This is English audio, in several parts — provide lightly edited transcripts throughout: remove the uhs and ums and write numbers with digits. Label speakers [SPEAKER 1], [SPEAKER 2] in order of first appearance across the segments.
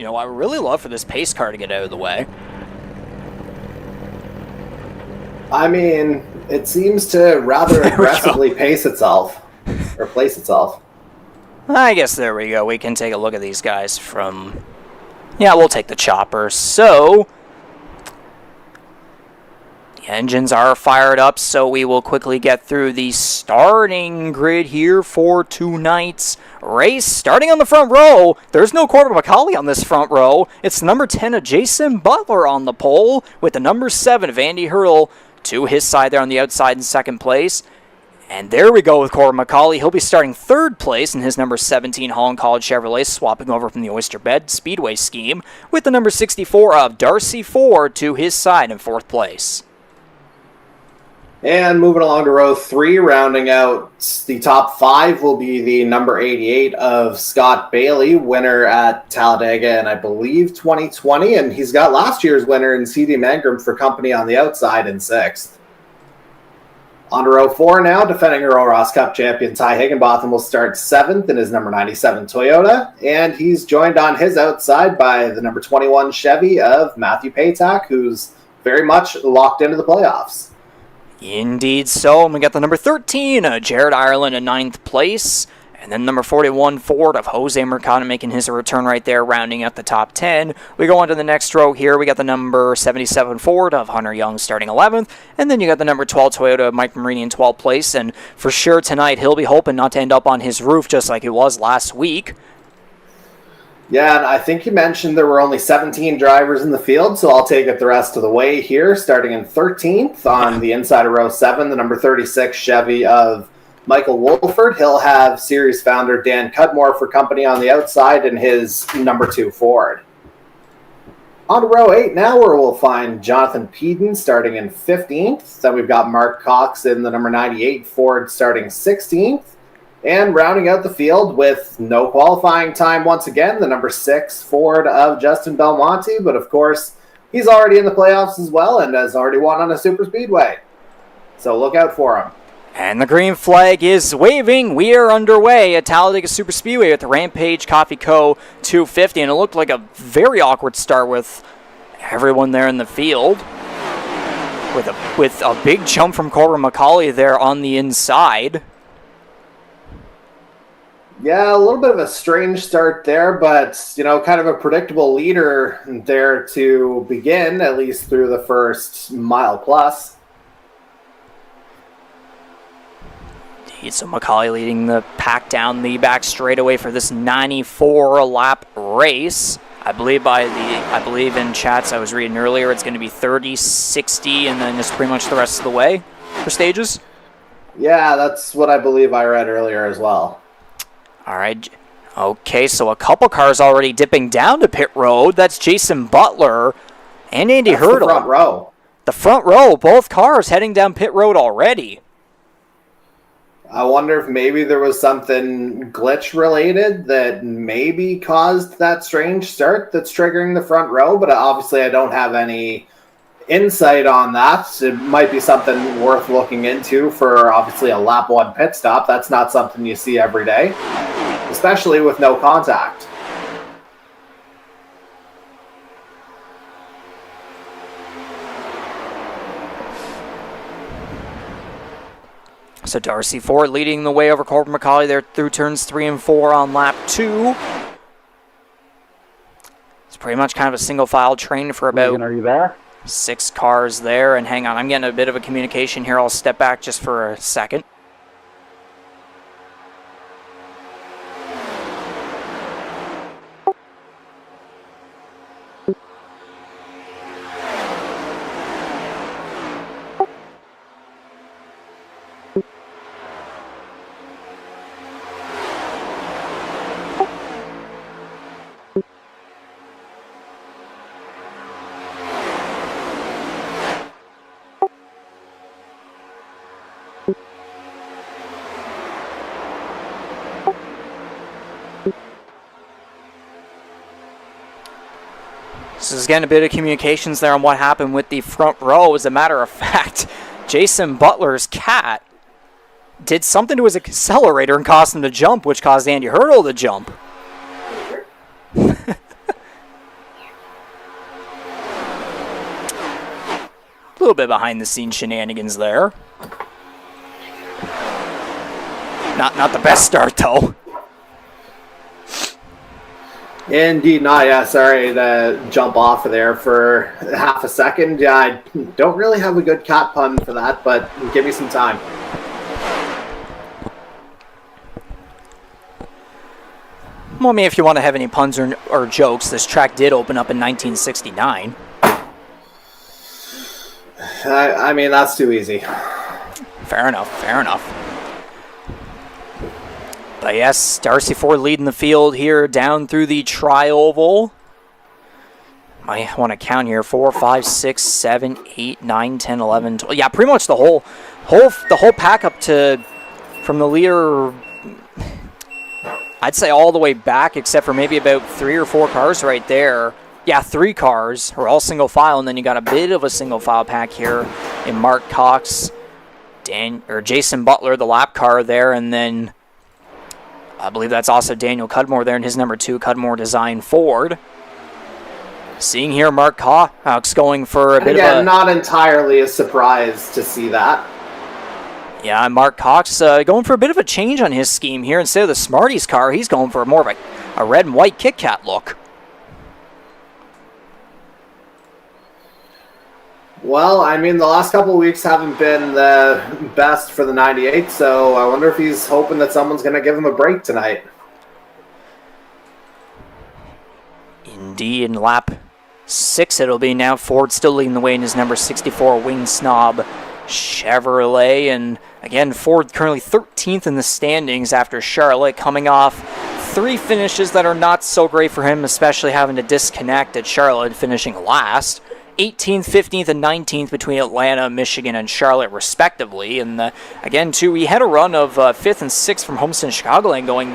[SPEAKER 1] You know, I would really love for this pace car to get out of the way.
[SPEAKER 2] I mean, it seems to rather aggressively pace itself, or place itself.
[SPEAKER 1] I guess there we go. We can take a look at these guys from... Yeah, we'll take the chopper. So... the engines are fired up, so we will quickly get through the starting grid here for tonight's race. Starting on the front row, there's no Corbin McCauley on this front row. It's number 10 of Jason Butler on the pole, with the number 7 of Andy Hurdle to his side there on the outside in second place. And there we go with Corbin McCauley. He'll be starting third place in his number 17 Holland College Chevrolet, swapping over from the Oyster Bed Speedway scheme, with the number 64 of Darcy Ford to his side in fourth place.
[SPEAKER 2] And moving along to row 3, rounding out the top 5 will be the number 88 of Scott Bailey, winner at Talladega and I believe 2020. And he's got last year's winner in C.D. Mangrum for company on the outside in 6th. On to row 4 now, defending Earl Ross Cup champion Ty Higginbotham will start 7th in his number 97 Toyota. And he's joined on his outside by the number 21 Chevy of Matthew Paytak, who's very much locked into the playoffs.
[SPEAKER 1] Indeed so, and we got the number 13, Jared Ireland in 9th place, and then number 41, Ford of Jose Mercado making his return right there, rounding out the top 10. We go on to the next row here, we got the number 77 Ford of Hunter Young starting 11th, and then you got the number 12 Toyota of Mike Marini in 12th place, and for sure tonight he'll be hoping not to end up on his roof just like it was last week.
[SPEAKER 2] Yeah, and I think you mentioned there were only 17 drivers in the field, so I'll take it the rest of the way here, starting in 13th on the inside of row 7, the number 36 Chevy of Michael Wolford. He'll have series founder Dan Cudmore for company on the outside in his number 2 Ford. On to row 8 now, where we'll find Jonathan Peden starting in 15th. Then we've got Mark Cox in the number 98 Ford starting 16th. And rounding out the field with no qualifying time once again, the number 6 Ford of Justin Belmonte. But of course, he's already in the playoffs as well and has already won on a SuperSpeedway. So look out for him.
[SPEAKER 1] And the green flag is waving. We are underway at Talladega SuperSpeedway at the Rampage Coffee Co. 250. And it looked like a very awkward start with everyone there in the field. With a big jump from Corbin McCauley there on the inside.
[SPEAKER 2] Yeah, a little bit of a strange start there, but, you know, kind of a predictable leader there to begin, at least through the first mile plus.
[SPEAKER 1] So McCauley leading the pack down the back straightaway for this 94-lap race. I believe in chats I was reading earlier, it's going to be 30, 60, and then just pretty much the rest of the way for stages.
[SPEAKER 2] Yeah, that's what I believe I read earlier as well.
[SPEAKER 1] All right. Okay, so a couple cars already dipping down to pit road. That's Jason Butler and Andy Hurdle.
[SPEAKER 2] The front row.
[SPEAKER 1] The front row, both cars heading down pit road already.
[SPEAKER 2] I wonder if maybe there was something glitch related that maybe caused that strange start that's triggering the front row, but obviously I don't have any insight on that. It might be something worth looking into for obviously a lap 1 pit stop. That's not something you see every day, especially with no contact.
[SPEAKER 1] So Darcy Ford leading the way over Corbin McCauley there through turns 3 and 4 on lap 2. It's pretty much kind of a single file train for about
[SPEAKER 3] Regan, are you there?
[SPEAKER 1] 6 cars there. And hang on, I'm getting a bit of a communication here. I'll step back just for a second. So there's getting a bit of communications there on what happened with the front row. As a matter of fact, Jason Butler's cat did something to his accelerator and caused him to jump, which caused Andy Hurdle to jump. little bit behind-the-scenes shenanigans there. Not the best start, though.
[SPEAKER 2] Indeed not. Yeah, sorry to jump off of there for half a second. Yeah, I don't really have a good cat pun for that, but give me some time.
[SPEAKER 1] Well, I mean, if you want to have any puns or jokes, this track did open up in 1969.
[SPEAKER 2] I mean, that's too easy.
[SPEAKER 1] Fair enough, fair enough. But yes, Darcy Ford leading the field here down through the tri-oval. I want to count here: 4, 5, 6, 7, 8, 9, 10, 11, 12. Yeah, pretty much the whole pack up to from the leader. I'd say all the way back, except for maybe about 3 or 4 cars right there. Yeah, 3 cars are all single file, and then you got a bit of a single file pack here in Mark Cox, Jason Butler, the lap car there, and then I believe that's also Daniel Cudmore there in his number 2 Cudmore design Ford. Seeing here Mark Cox going for a bit of a...
[SPEAKER 2] not entirely a surprise to see that.
[SPEAKER 1] Yeah, Mark Cox going for a bit of a change on his scheme here. Instead of the Smarties car, he's going for more of a red and white Kit Kat look.
[SPEAKER 2] Well, I mean, the last couple of weeks haven't been the best for the 98, so I wonder if he's hoping that someone's going to give him a break tonight.
[SPEAKER 1] Indeed, in lap 6 it'll be now. Ford still leading the way in his number 64 Wing Snob Chevrolet, and again, Ford currently 13th in the standings after Charlotte, coming off 3 finishes that are not so great for him, especially having to disconnect at Charlotte, finishing last. 18th, 15th, and 19th between Atlanta, Michigan, and Charlotte, respectively. And again, too, we had a run of 5th and 6th from Homestead and Chicagoland going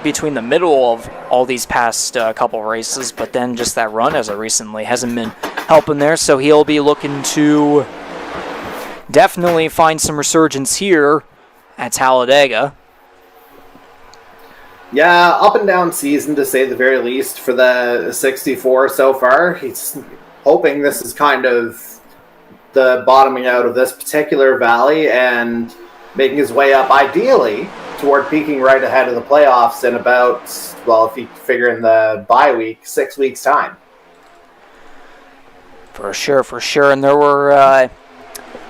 [SPEAKER 1] between the middle of all these past couple races, but then just that run as of recently hasn't been helping there, so he'll be looking to definitely find some resurgence here at Talladega.
[SPEAKER 2] Yeah, up and down season to say the very least for the 64 so far. He's hoping this is kind of the bottoming out of this particular valley and making his way up ideally toward peaking right ahead of the playoffs in about, well, if you figure in the bye week, 6 weeks' time.
[SPEAKER 1] For sure, for sure. And there were a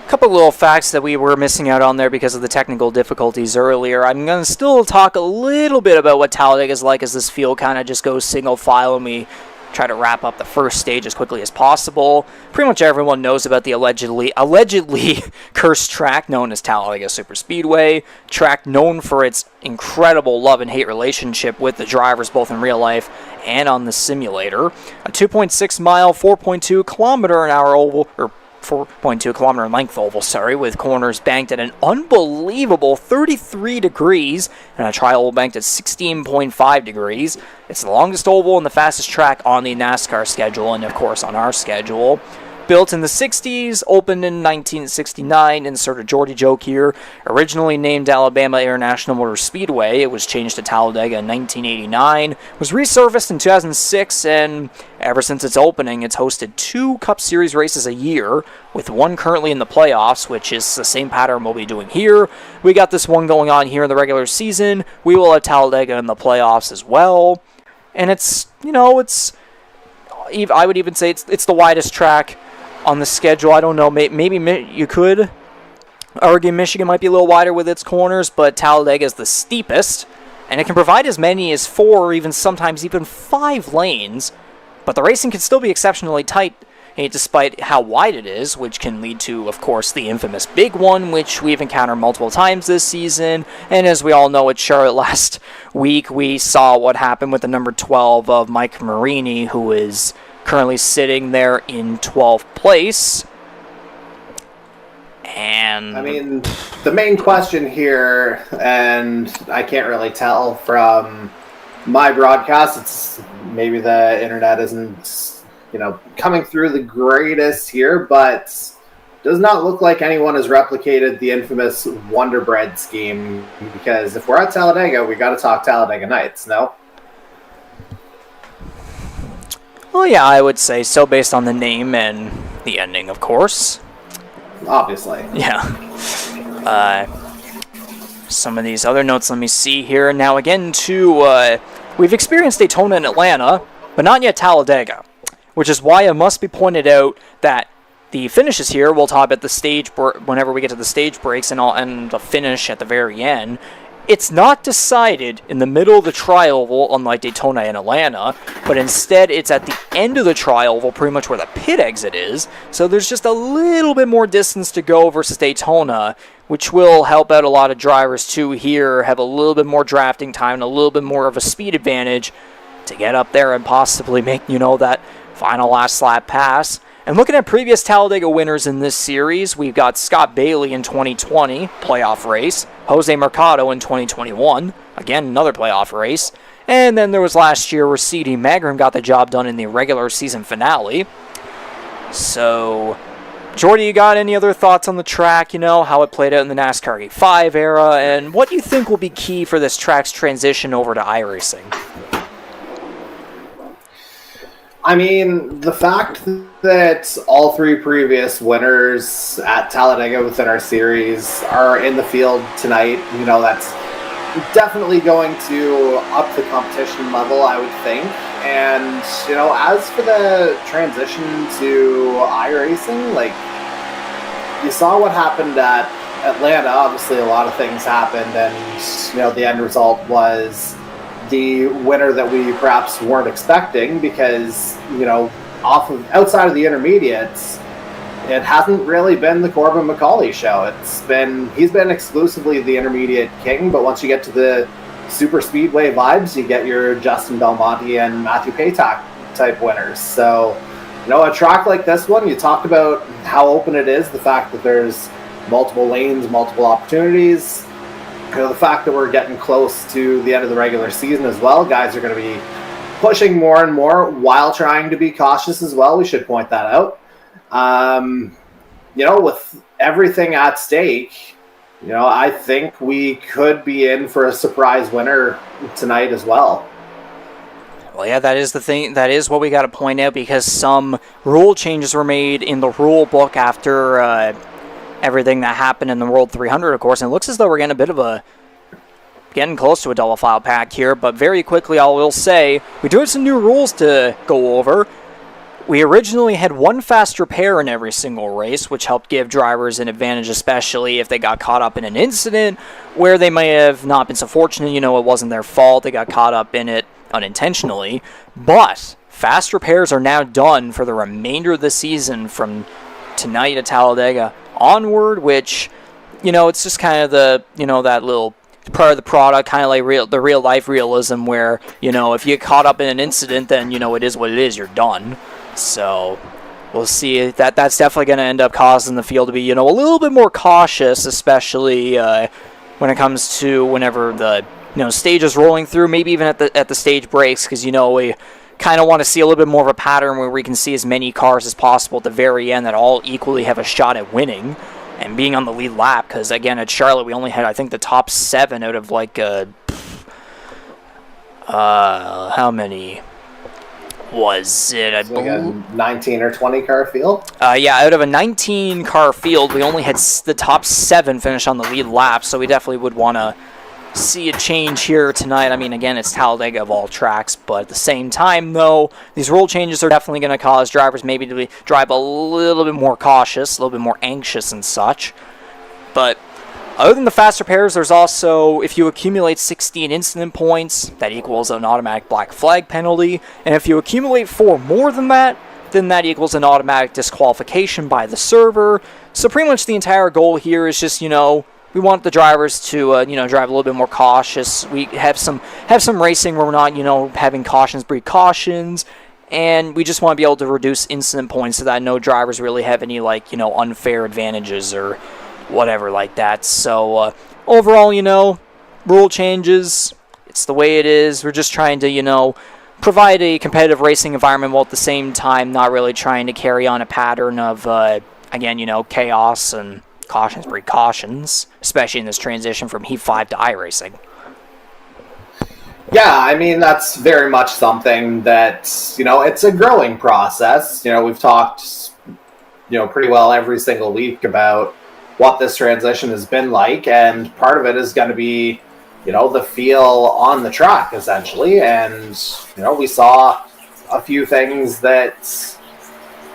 [SPEAKER 1] couple little facts that we were missing out on there because of the technical difficulties earlier. I'm going to still talk a little bit about what Talladega is like as this field kind of just goes single file and we try to wrap up the first stage as quickly as possible. Pretty much everyone knows about the allegedly cursed track known as Talladega SuperSpeedway, track known for its incredible love and hate relationship with the drivers both in real life and on the simulator. A 2.6 mile, 4.2 kilometer an hour oval, or 4.2 kilometer in length oval, with corners banked at an unbelievable 33 degrees and a tri-oval banked at 16.5 degrees. It's the longest oval and the fastest track on the NASCAR schedule and, of course, on our schedule. Built in the 60s, opened in 1969, insert a Geordie joke here. Originally named Alabama International Motor Speedway, it was changed to Talladega in 1989. Was resurfaced in 2006, and ever since its opening, it's hosted 2 Cup Series races a year, with one currently in the playoffs, which is the same pattern we'll be doing here. We got this one going on here in the regular season. We will have Talladega in the playoffs as well. And it's, I would even say it's the widest track on the schedule. I don't know, maybe you could argue Michigan might be a little wider with its corners, but Talladega is the steepest, and it can provide as many as 4 or even sometimes even 5 lanes, but the racing can still be exceptionally tight despite how wide it is, which can lead to, of course, the infamous big one, which we've encountered multiple times this season. And as we all know, at Charlotte last week, we saw what happened with the number 12 of Mike Marini, who is currently sitting there in 12th place. And
[SPEAKER 2] I mean, the main question here, and I can't really tell from my broadcast, it's maybe the internet isn't coming through the greatest here, but does not look like anyone has replicated the infamous Wonder Bread scheme, because if we're at Talladega, we got to talk Talladega Nights, no?
[SPEAKER 1] Well, yeah, I would say so based on the name and the ending, of course.
[SPEAKER 2] Obviously.
[SPEAKER 1] Yeah. Some of these other notes, let me see here. Now again, we've experienced Daytona and Atlanta, but not yet Talladega, which is why it must be pointed out that the finishes here, we'll talk about the stage whenever we get to the stage breaks and the finish at the very end. It's not decided in the middle of the tri-oval, unlike Daytona and Atlanta, but instead it's at the end of the tri-oval, pretty much where the pit exit is. So there's just a little bit more distance to go versus Daytona, which will help out a lot of drivers too here, have a little bit more drafting time and a little bit more of a speed advantage to get up there and possibly make, that final last lap pass. And looking at previous Talladega winners in this series, we've got Scott Bailey in 2020, playoff race. Jose Mercado in 2021, again, another playoff race. And then there was last year where C.D. Magrum got the job done in the regular season finale. So, Jordy, you got any other thoughts on the track, how it played out in the NASCAR Gate 5 era, and what do you think will be key for this track's transition over to iRacing?
[SPEAKER 2] I mean, the fact that all three previous winners at Talladega within our series are in the field tonight, that's definitely going to up the competition level, I would think. And, as for the transition to iRacing, you saw what happened at Atlanta. Obviously, a lot of things happened, and, the end result was the winner that we perhaps weren't expecting because, outside of the intermediates, it hasn't really been the Corbin McCauley show. He's been exclusively the intermediate king, but once you get to the SuperSpeedway vibes, you get your Justin Belmonte and Matthew Paytak type winners. So, a track like this one, you talked about how open it is, the fact that there's multiple lanes, multiple opportunities. The fact that we're getting close to the end of the regular season as well, guys are going to be pushing more and more while trying to be cautious as well. We should point that out. With everything at stake, I think we could be in for a surprise winner tonight as well.
[SPEAKER 1] Well, yeah, that is the thing. That is what we got to point out because some rule changes were made in the rule book after everything that happened in the World 300, of course, and it looks as though we're getting close to a double file pack here, but very quickly I will say, we do have some new rules to go over. We originally had one faster pair in every single race, which helped give drivers an advantage, especially if they got caught up in an incident where they may have not been so fortunate, it wasn't their fault, they got caught up in it unintentionally, but faster pairs are now done for the remainder of the season from tonight at Talladega onward, which, it's just kind of the, that little part of the product, kind of like the real life realism where, if you get caught up in an incident, then, it is what it is, you're done. So we'll see. That's definitely going to end up causing the field to be, a little bit more cautious, especially when it comes to whenever the, stage is rolling through, maybe even at the stage breaks, because, we kind of want to see a little bit more of a pattern where we can see as many cars as possible at the very end that all equally have a shot at winning and being on the lead lap, because again at Charlotte we only had I think the top 7 out of how many was it? I
[SPEAKER 2] believe a 19 or 20 car field.
[SPEAKER 1] Out of a 19 car field we only had the top 7 finish on the lead lap, so we definitely would want to see a change here tonight. I mean, again, it's Talladega of all tracks, but at the same time, though, these rule changes are definitely going to cause drivers maybe to drive a little bit more cautious, a little bit more anxious and such. But other than the faster pairs, there's also, if you accumulate 16 incident points, that equals an automatic black flag penalty, and if you accumulate 4 more than that, then that equals an automatic disqualification by the server. So pretty much the entire goal here is just, we want the drivers to, drive a little bit more cautious. We have some racing where we're not, having cautions breed cautions, and we just want to be able to reduce incident points so that no drivers really have any, unfair advantages or whatever like that. So, overall, rule changes, it's the way it is. We're just trying to, provide a competitive racing environment while at the same time not really trying to carry on a pattern of, again, chaos and cautions breed cautions, especially in this transition from Heat 5 to iRacing.
[SPEAKER 2] Yeah, I mean, that's very much something that, it's a growing process. We've talked pretty well every single week about what this transition has been like, and part of it is going to be, the feel on the track, essentially. And, we saw a few things that,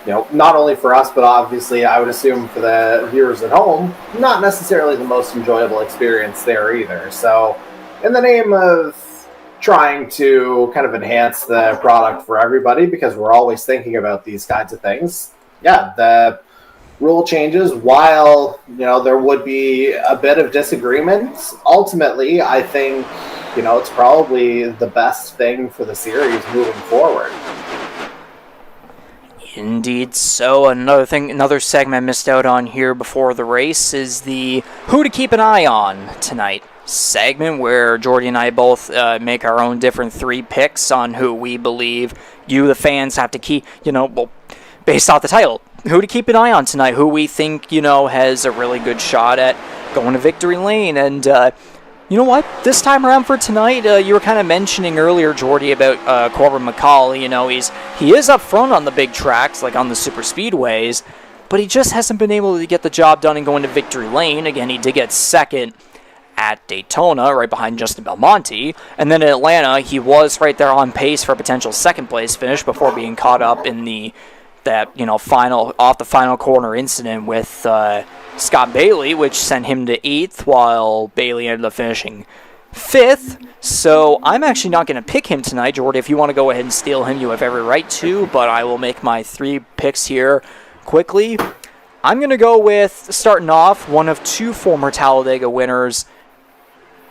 [SPEAKER 2] not only for us, but obviously I would assume for the viewers at home, not necessarily the most enjoyable experience there either. So in the name of trying to kind of enhance the product for everybody, because we're always thinking about these kinds of things, the rule changes, while there would be a bit of disagreement, ultimately I think it's probably the best thing for the series moving forward.
[SPEAKER 1] Indeed. So another segment I missed out on here before the race is the who to keep an eye on tonight segment, where Jordy and I both make our own different 3 picks on who we believe you, the fans, have to keep, based off the title, who to keep an eye on tonight, who we think, has a really good shot at going to victory lane. And you know what? This time around for tonight, you were kind of mentioning earlier, Jordy, about Corbin McCauley. He is up front on the big tracks, like on the SuperSpeedways, but he just hasn't been able to get the job done and go into victory lane. Again, he did get second at Daytona, right behind Justin Belmonte, and then in Atlanta, he was right there on pace for a potential second place finish before being caught up in that final corner incident with Scott Bailey, which sent him to 8th, while Bailey ended up finishing 5th. So I'm actually not going to pick him tonight, Jordy. If you want to go ahead and steal him, you have every right to, but I will make my 3 picks here quickly. I'm going to go with, starting off, one of 2 former Talladega winners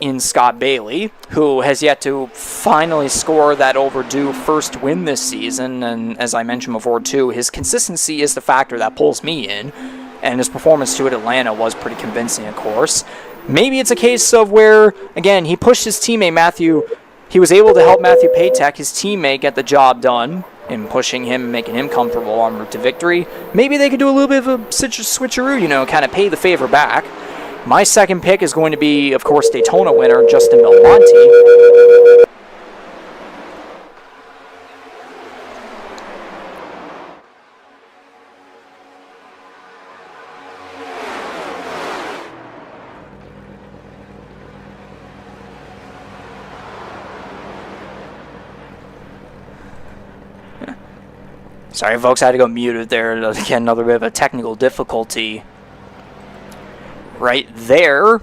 [SPEAKER 1] in Scott Bailey, who has yet to finally score that overdue first win this season. And as I mentioned before too, his consistency is the factor that pulls me in, and his performance too at Atlanta was pretty convincing, of course. Maybe it's a case of where, again, he pushed his teammate he was able to help Matthew Patek, his teammate, get the job done in pushing him and making him comfortable en route to victory. Maybe they could do a little bit of a switcheroo, kind of pay the favor back. My second pick is going to be, of course, Daytona winner Justin Belmonte. Sorry, folks, I had to go muted there. Again, another bit of a technical difficulty right there.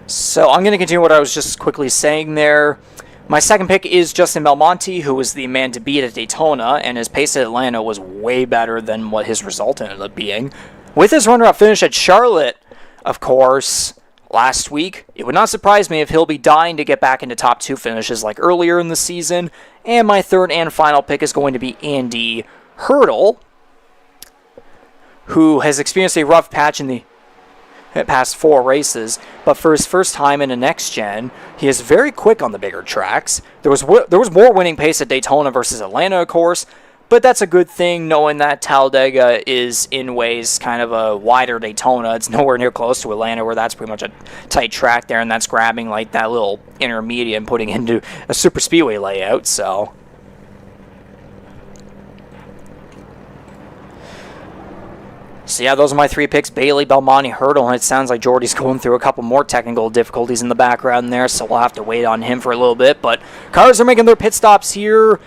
[SPEAKER 1] So I'm going to continue what I was just quickly saying there. My second pick is Justin Belmonte, who was the man to beat at Daytona, and his pace at Atlanta was way better than what his result ended up being. With his runner-up finish at Charlotte, of course, last week, it would not surprise me if he'll be dying to get back into top 2 finishes like earlier in the season. And my third and final pick is going to be Andy Hurdle, who has experienced a rough patch in the past 4 races, but for his first time in a next gen, he is very quick on the bigger tracks. There was more winning pace at Daytona versus Atlanta, of course, but that's a good thing, knowing that Talladega is in ways kind of a wider Daytona. It's nowhere near close to Atlanta, where that's pretty much a tight track there, and that's grabbing like that little intermediate and putting into a SuperSpeedway layout. So yeah, those are my 3 picks: Bailey, Belmonte, Hurdle, and it sounds like Jordy's going through a couple more technical difficulties in the background there, so we'll have to wait on him for a little bit. But cars are making their pit stops here,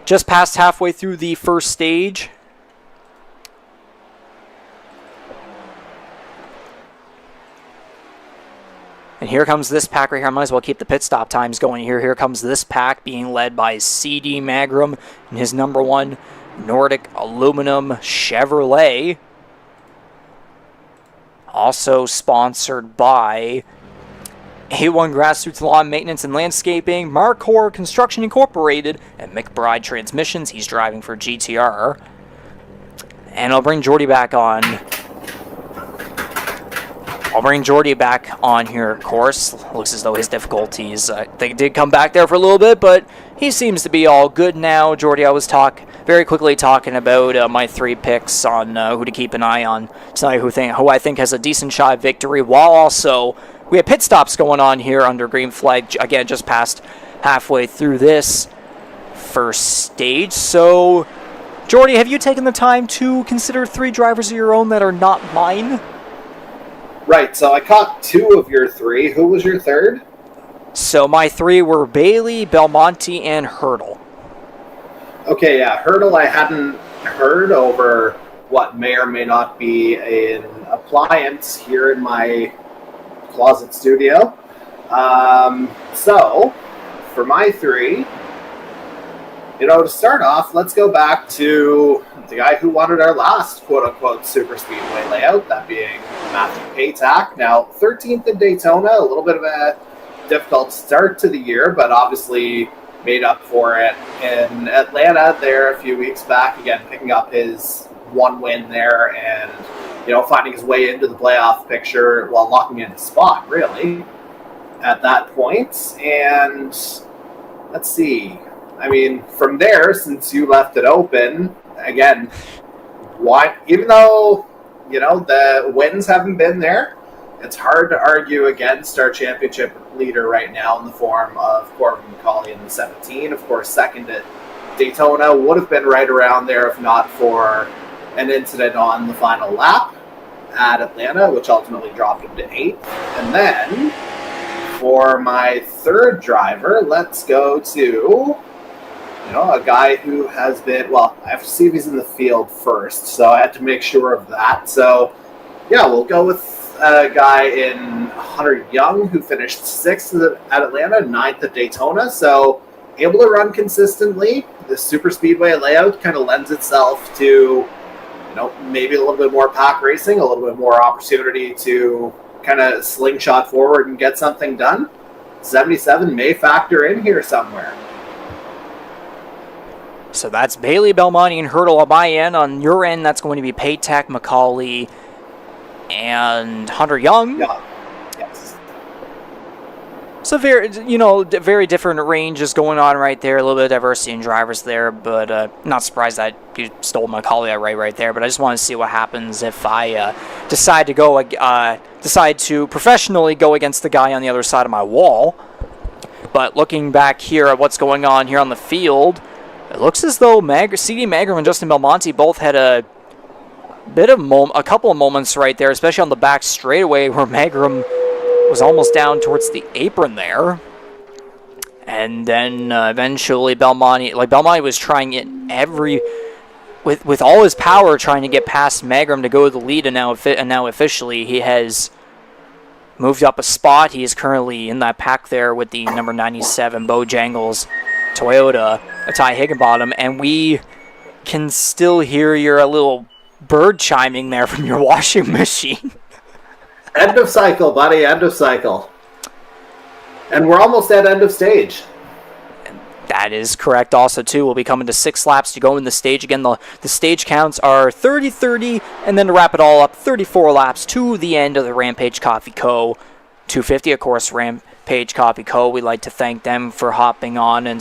[SPEAKER 1] just past halfway through the first stage. And here comes this pack right here. I might as well keep the pit stop times going here. Here comes this pack being led by CD Magram in his number 1 Nordic Aluminum Chevrolet. Also sponsored by A1 Grassroots Lawn Maintenance and Landscaping, Marcor Construction Incorporated, and McBride Transmissions. He's driving for GTR. And I'll bring Jordy back on. Here, of course. Looks as though his difficulties, they did come back there for a little bit, but he seems to be all good now. Jordy, I was very quickly talking about my 3 picks on who to keep an eye on tonight, who I think has a decent shot at victory, while also we have pit stops going on here under green flag, again, just past halfway through this first stage. So Jordy, have you taken the time to consider 3 drivers of your own that are not mine?
[SPEAKER 2] Right, so I caught 2 of your 3. Who was your third?
[SPEAKER 1] So my 3 were Bailey, Belmonte, and Hurdle.
[SPEAKER 2] Okay, yeah, Hurdle I hadn't heard over what may or may not be an appliance here in my closet studio. So, for my 3, to start off, let's go back to the guy who wanted our last quote-unquote super speedway layout, that being Matthew Paytack. Now, 13th in Daytona, a little bit of a difficult start to the year, but obviously made up for it in Atlanta there a few weeks back, again, picking up his 1 win there and, finding his way into the playoff picture while locking in his spot, really, at that point. And let's see. I mean, from there, since you left it open, again, why? Even though, the wins haven't been there, it's hard to argue against our championship leader right now in the form of Corbin McCauley in the 17. Of course, second at Daytona would have been right around there if not for an incident on the final lap at Atlanta, which ultimately dropped him to 8th. And then, for my third driver, let's go to... a guy who has been, I have to see if he's in the field first, so I had to make sure of that. So, yeah, we'll go with a guy in Hunter Young who finished 6th at Atlanta, 9th at Daytona. So, able to run consistently. The super speedway layout kind of lends itself to, maybe a little bit more pack racing, a little bit more opportunity to kind of slingshot forward and get something done. 77 may factor in here somewhere.
[SPEAKER 1] So that's Bailey, Belmonte, and Hurdle on my end. On your end, that's going to be Paytack, McCauley, and Hunter Young.
[SPEAKER 2] Yeah. Yes.
[SPEAKER 1] So very different ranges going on right there. A little bit of diversity in drivers there, but not surprised that you stole McCauley right there. But I just want to see what happens if I decide to professionally go against the guy on the other side of my wall. But looking back here at what's going on here on the field, it looks as though C.D. Magrum and Justin Belmonte both had a couple of moments right there, especially on the back straightaway where Magrum was almost down towards the apron there. And then eventually Belmonte was trying it with all his power, trying to get past Magrum to go to the lead, and now officially he has moved up a spot. He is currently in that pack there with the number 97 Bojangles Toyota, Ty Higginbottom, and we can still hear your little bird chiming there from your washing machine.
[SPEAKER 2] End of cycle, buddy, end of cycle. And we're almost at end of stage.
[SPEAKER 1] That is correct also, too. We'll be coming to 6 laps to go in the stage. Again, the stage counts are 30-30, and then to wrap it all up, 34 laps to the end of the Rampage Coffee Co. 250, of course, Rampage Coffee Co. We'd like to thank them for hopping on and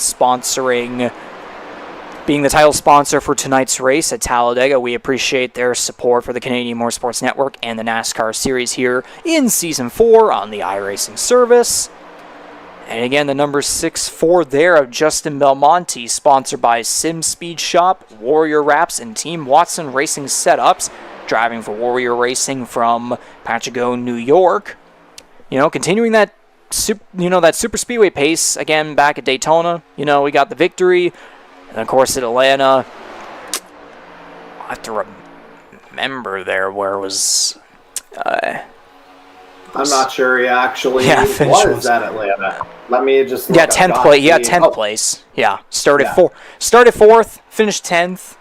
[SPEAKER 1] being the title sponsor for tonight's race at Talladega. We appreciate their support for the Canadian Motorsports Network and the NASCAR Series here in Season 4 on the iRacing service. And again, the number 6-4 there of Justin Belmonte, sponsored by SimSpeed Shop, Warrior Wraps, and Team Watson Racing Setups, driving for Warrior Racing from Patchogue, New York. Continuing that super speedway pace again back at Daytona. We got the victory, and of course at Atlanta. I have to remember there where was.
[SPEAKER 2] I'm not sure he actually was at Atlanta. Let me just look
[SPEAKER 1] 10th place. Yeah, 10th place. Yeah, started 4th, finished 10th.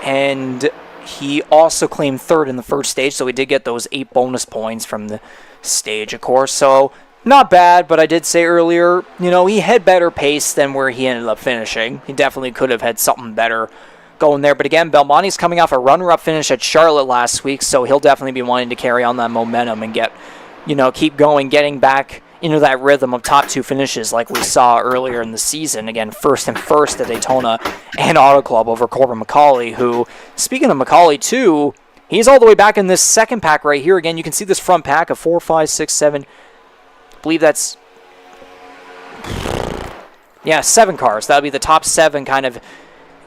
[SPEAKER 1] And he also claimed 3rd in the first stage, so he did get those 8 bonus points from the stage, of course. So not bad, but I did say earlier, he had better pace than where he ended up finishing. He definitely could have had something better going there. But again, Belmonte's coming off a runner-up finish at Charlotte last week, so he'll definitely be wanting to carry on that momentum and keep going, getting back into that rhythm of top 2 finishes like we saw earlier in the season. Again, first at Daytona and Auto Club over Corbin McCauley, who, speaking of McCauley too, he's all the way back in this second pack right here. Again, you can see this front pack of 4, 5, 6, 7. I believe that's Yeah, 7 cars. That would be the top 7 kind of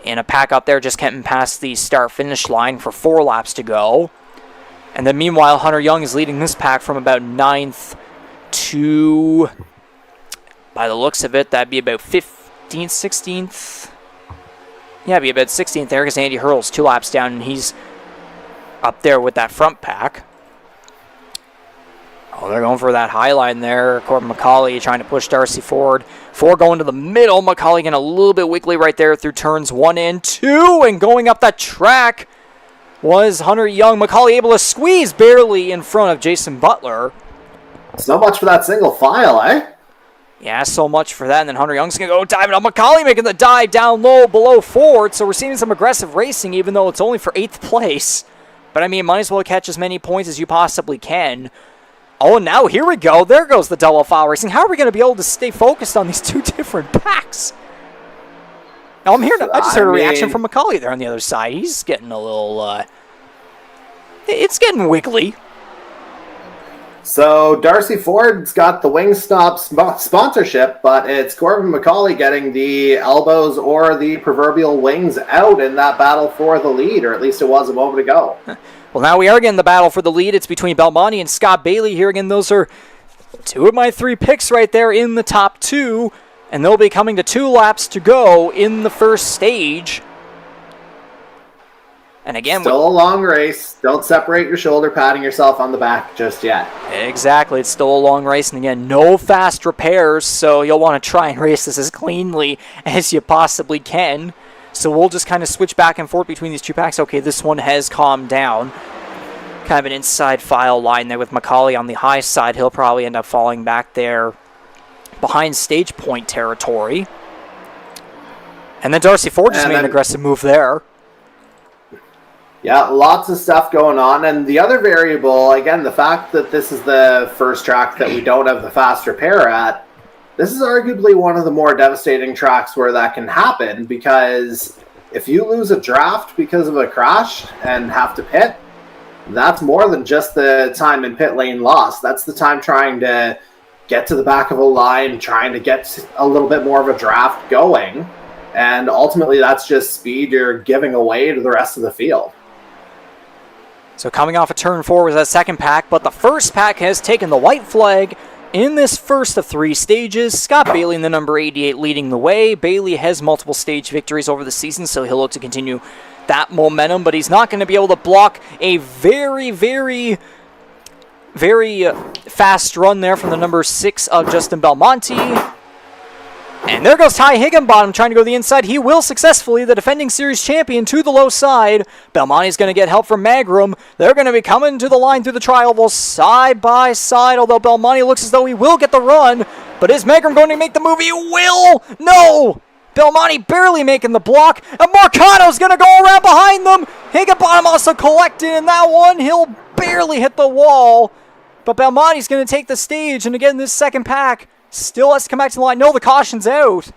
[SPEAKER 1] in a pack up there, just getting past the start-finish line for 4 laps to go. And then meanwhile, Hunter Young is leading this pack from about 9th to, by the looks of it, that'd be about 15th, 16th. Yeah, it'd be about 16th there because Andy Hurl's 2 laps down and he's up there with that front pack. Oh, they're going for that high line there. Corbin McCauley trying to push Darcy forward. 4 going to the middle. McCauley getting a little bit wiggly right there through turns 1 and 2. And going up that track was Hunter Young. McCauley able to squeeze barely in front of Jason Butler.
[SPEAKER 2] It's not much for that single file, eh?
[SPEAKER 1] Yeah, so much for that. And then Hunter Young's going to go diving up. McCauley making the dive down low below 4th. So we're seeing some aggressive racing even though it's only for 8th place. But I mean, might as well catch as many points as you possibly can. Oh, now here we go. There goes the double file racing. How are we going to be able to stay focused on these 2 different packs? Now I'm hearing. I just heard a reaction from McCauley there on the other side. He's getting a little. It's getting wiggly.
[SPEAKER 2] So Darcy Ford's got the Wingstop sponsorship, but it's Corbin McCauley getting the elbows or the proverbial wings out in that battle for the lead, or at least it was a moment ago.
[SPEAKER 1] Well, now we are getting the battle for the lead. It's between Belmonte and Scott Bailey here. Again, those are 2 of my 3 picks right there in the top 2. And they'll be coming to 2 laps to go in the first stage. And again,
[SPEAKER 2] still a long race. Don't separate your shoulder, patting yourself on the back just yet.
[SPEAKER 1] Exactly. It's still a long race. And again, no fast repairs. So you'll want to try and race this as cleanly as you possibly can. So we'll just kind of switch back and forth between these 2 packs. Okay, this one has calmed down. Kind of an inside file line there with McCauley on the high side. He'll probably end up falling back there behind stage point territory. And then Darcy Ford just made an aggressive move there.
[SPEAKER 2] Yeah, lots of stuff going on. And the other variable, again, the fact that this is the first track that we don't have the fast repair at, this is arguably one of the more devastating tracks where that can happen, because if you lose a draft because of a crash and have to pit, that's more than just the time in pit lane loss. That's the time trying to get to the back of a line, trying to get a little bit more of a draft going. And ultimately, that's just speed you're giving away to the rest of the field.
[SPEAKER 1] So coming off of turn 4 was that second pack, but the first pack has taken the white flag in this first of 3 stages. Scott Bailey in the number 88 leading the way. Bailey has multiple stage victories over the season, so he'll look to continue that momentum, but he's not going to be able to block a very, very, very fast run there from the number 6 of Justin Belmonte. And there goes Ty Higginbottom trying to go the inside. He will successfully, the defending series champion, to the low side. Belmonte's going to get help from Magrum. They're going to be coming to the line through the tri-oval side by side, although Belmonte looks as though he will get the run. But is Magrum going to make the move? He will! No! Belmonte barely making the block, and Marcano's going to go around behind them. Higginbottom also collected in that one. He'll barely hit the wall, but Belmonte's going to take the stage, and again, this second pack still has to come back to the line. No, the caution's out.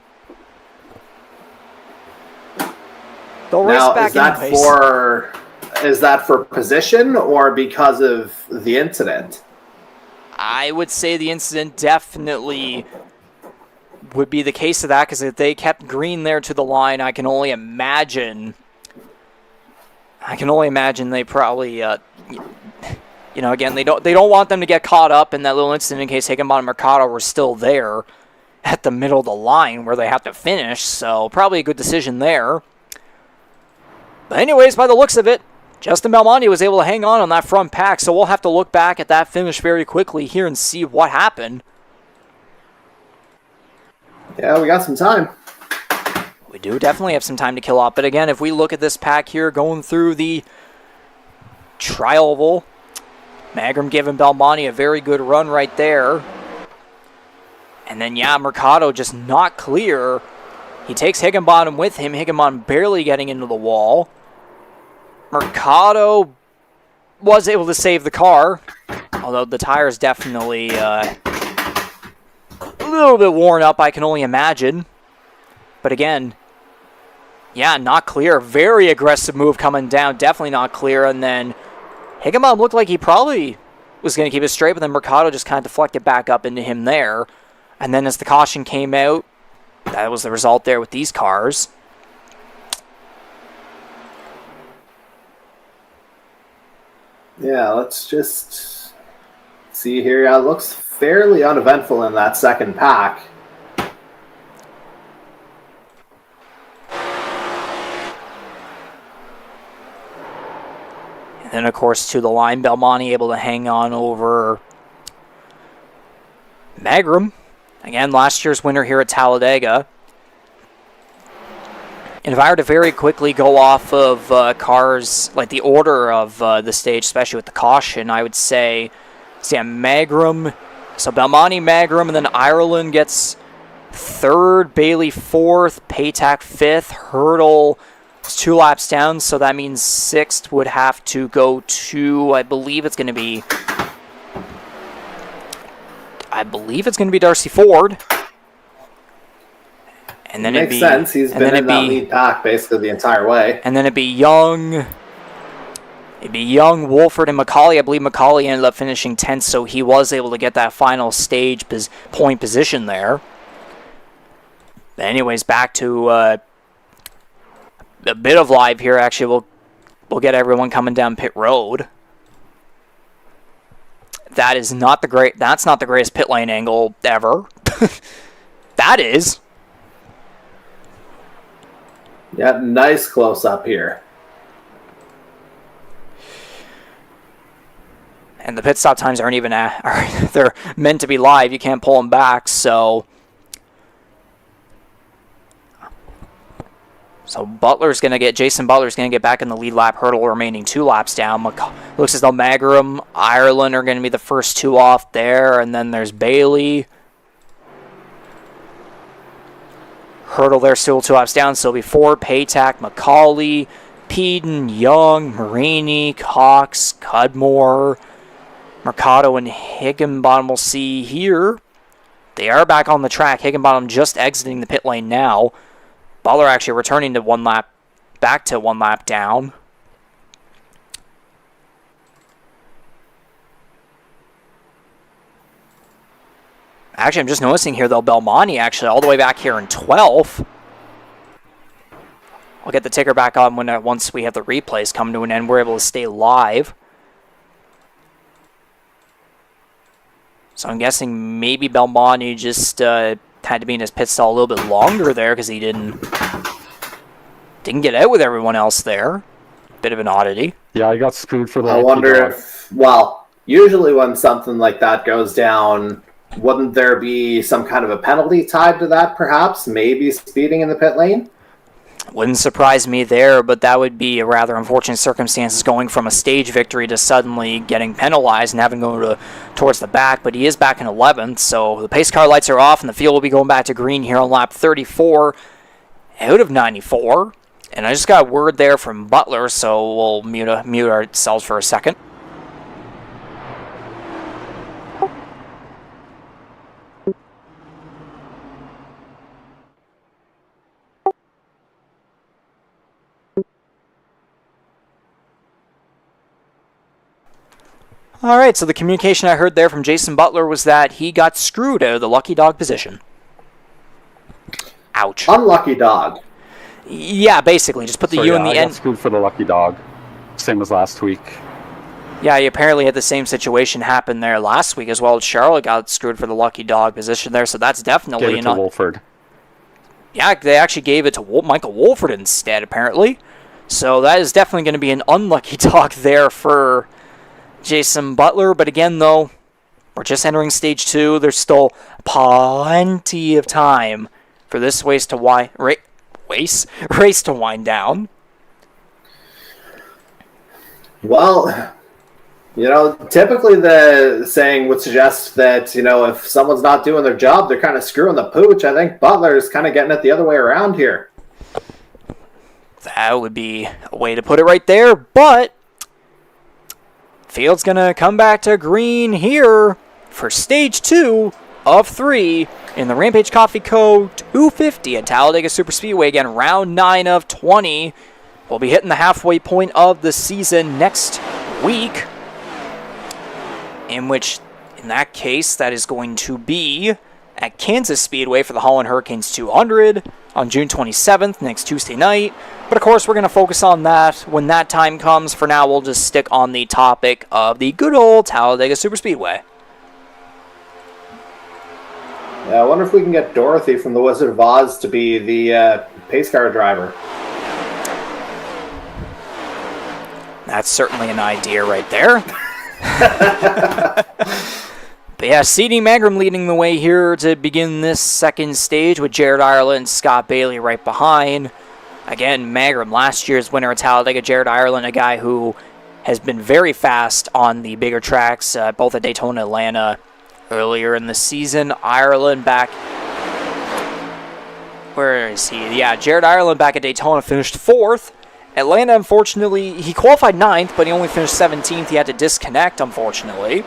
[SPEAKER 1] They'll race back
[SPEAKER 2] is that for position or because of the incident?
[SPEAKER 1] I would say the incident definitely would be the case of that, because if they kept green there to the line, I can only imagine they probably again, they don't want them to get caught up in that little incident in case Higginbottom and Mercado were still there at the middle of the line where they have to finish, so probably a good decision there. But anyways, by the looks of it, Justin Belmonte was able to hang on that front pack, so we'll have to look back at that finish very quickly here and see what happened.
[SPEAKER 2] Yeah, we got some time.
[SPEAKER 1] We do definitely have some time to kill off, but again, if we look at this pack here going through the tri-oval, Magrum giving Belmonte a very good run right there. And then, yeah, Mercado just not clear. He takes Higginbottom with him. Higginbottom barely getting into the wall. Mercado was able to save the car, although the tire's definitely a little bit worn up, I can only imagine. But again, yeah, not clear. Very aggressive move coming down. Definitely not clear. And then Higginbottom looked like he probably was going to keep it straight, but then Mercado just kind of deflected back up into him there. And then as the caution came out, that was the result there with these cars.
[SPEAKER 2] Yeah, let's just see here. Yeah, it looks fairly uneventful in that second pack.
[SPEAKER 1] And then, of course, to the line, Belmonte able to hang on over Magram. Again, last year's winner here at Talladega. And if I were to very quickly go off of cars, like the order of the stage, especially with the caution, I would say, Magram, so Belmonte, Magram, and then Ireland gets third, Bailey fourth, Paytack fifth, Hurdle is 2 laps down, so that means sixth would have to go to, I believe it's going to be Darcy Ford. And then
[SPEAKER 2] Makes sense. He's been in that lead pack basically the entire way.
[SPEAKER 1] And then it'd be Young, Wolford, and McCauley. I believe McCauley ended up finishing 10th, so he was able to get that final stage point position there. But anyways, back to a bit of live here. Actually, we'll get everyone coming down pit road. That's not the greatest pit lane angle ever. That is.
[SPEAKER 2] Yeah, nice close up here.
[SPEAKER 1] And the pit stop times aren't even they're meant to be live. You can't pull them back, so Jason Butler's going to get back in the lead lap. Hurdle remaining 2 laps down. Looks as though Magram, Ireland are going to be the first 2 off there, and then there's Bailey. Hurdle there still 2 laps down, so it'll be Ford, Paytack, McCauley, Peden, Young, Marini, Cox, Cudmore, Mercado, and Higginbottom. We'll see here. They are back on the track. Higginbottom just exiting the pit lane now. Butler actually returning to 1 lap, back to 1 lap down. Actually, I'm just noticing here, though, Belmonte actually all the way back here in 12th. I'll get the ticker back on once we have the replays come to an end. We're able to stay live. So I'm guessing maybe Belmonte just had to be in his pit stall a little bit longer there because he didn't get out with everyone else there. Bit of an oddity.
[SPEAKER 3] Yeah, he got screwed for the.
[SPEAKER 2] I wonder if, usually when something like that goes down, wouldn't there be some kind of a penalty tied to that, perhaps? Maybe speeding in the pit lane?
[SPEAKER 1] Wouldn't surprise me there, but that would be a rather unfortunate circumstances going from a stage victory to suddenly getting penalized and having to go towards the back. But he is back in 11th, so the pace car lights are off, and the field will be going back to green here on lap 34 out of 94. And I just got a word there from Butler, so we'll mute ourselves for a second. All right, so the communication I heard there from Jason Butler was that he got screwed out of the lucky dog position. Ouch.
[SPEAKER 2] Unlucky dog.
[SPEAKER 1] Yeah, basically, just put the U in the
[SPEAKER 3] I
[SPEAKER 1] end.
[SPEAKER 3] got screwed for the lucky dog, same as last week.
[SPEAKER 1] Yeah, he apparently had the same situation happen there last week as well. Charlotte got screwed for the lucky dog position there, so that's definitely
[SPEAKER 3] Gave it to Wolford.
[SPEAKER 1] Yeah, they actually gave it to Michael Wolford instead, apparently. So that is definitely going to be an unlucky dog there for Jason Butler. But again, though, we're just entering stage 2. There's still plenty of time for this race to wind down.
[SPEAKER 2] Well, typically the saying would suggest that, if someone's not doing their job, they're kind of screwing the pooch. I think Butler's kind of getting it the other way around here.
[SPEAKER 1] That would be a way to put it right there, but field's going to come back to green here for stage 2 of 3 in the Rampage Coffee Co. 250 at Talladega Superspeedway. Again, round 9 of 20. We'll be hitting the halfway point of the season next week, in that case, that is going to be at Kansas Speedway for the Holland Hurricanes 200 on June 27th, next Tuesday night. But of course, we're going to focus on that when that time comes. For now, we'll just stick on the topic of the good old Talladega Superspeedway.
[SPEAKER 2] Yeah, I wonder if we can get Dorothy from The Wizard of Oz to be the pace car driver.
[SPEAKER 1] That's certainly an idea right there. But yeah, C.D. Magrum leading the way here to begin this second stage with Jared Ireland and Scott Bailey right behind. Again, Magrum, last year's winner at Talladega. Jared Ireland, a guy who has been very fast on the bigger tracks, both at Daytona and Atlanta earlier in the season. Ireland back... Where is he? Yeah, Jared Ireland back at Daytona finished 4th. Atlanta, unfortunately, he qualified 9th, but he only finished 17th. He had to disconnect, unfortunately.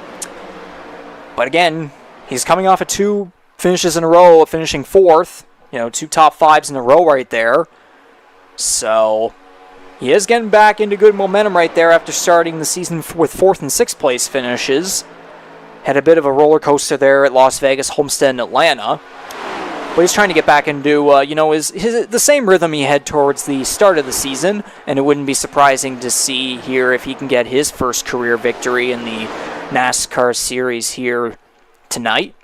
[SPEAKER 1] But again, he's coming off of 2 finishes in a row, finishing 4th. 2 top 5s in a row right there. So, he is getting back into good momentum right there after starting the season with 4th and 6th place finishes. Had a bit of a roller coaster there at Las Vegas, Homestead, and Atlanta. But he's trying to get back into, the same rhythm he had towards the start of the season. And it wouldn't be surprising to see here if he can get his first career victory in the NASCAR series here tonight.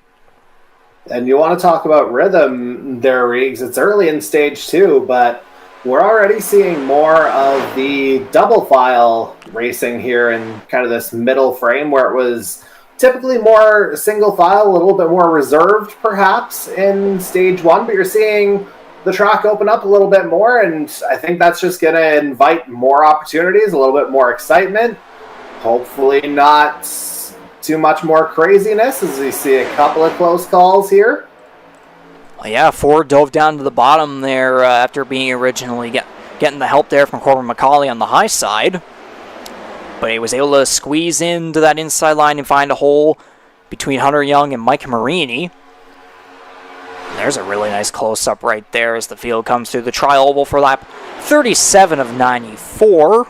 [SPEAKER 2] And you want to talk about rhythm there, Reegs. It's early in stage 2, but we're already seeing more of the double file racing here in kind of this middle frame where it was typically more single file, a little bit more reserved perhaps in stage 1, but you're seeing the track open up a little bit more, and I think that's just going to invite more opportunities, a little bit more excitement. Hopefully not too much more craziness as we see a couple of close calls here.
[SPEAKER 1] Well, yeah, Ford dove down to the bottom there after being originally getting the help there from Corbin McCauley on the high side. But he was able to squeeze into that inside line and find a hole between Hunter Young and Mike Marini. And there's a really nice close-up right there as the field comes through the tri-oval for lap 37 of 94.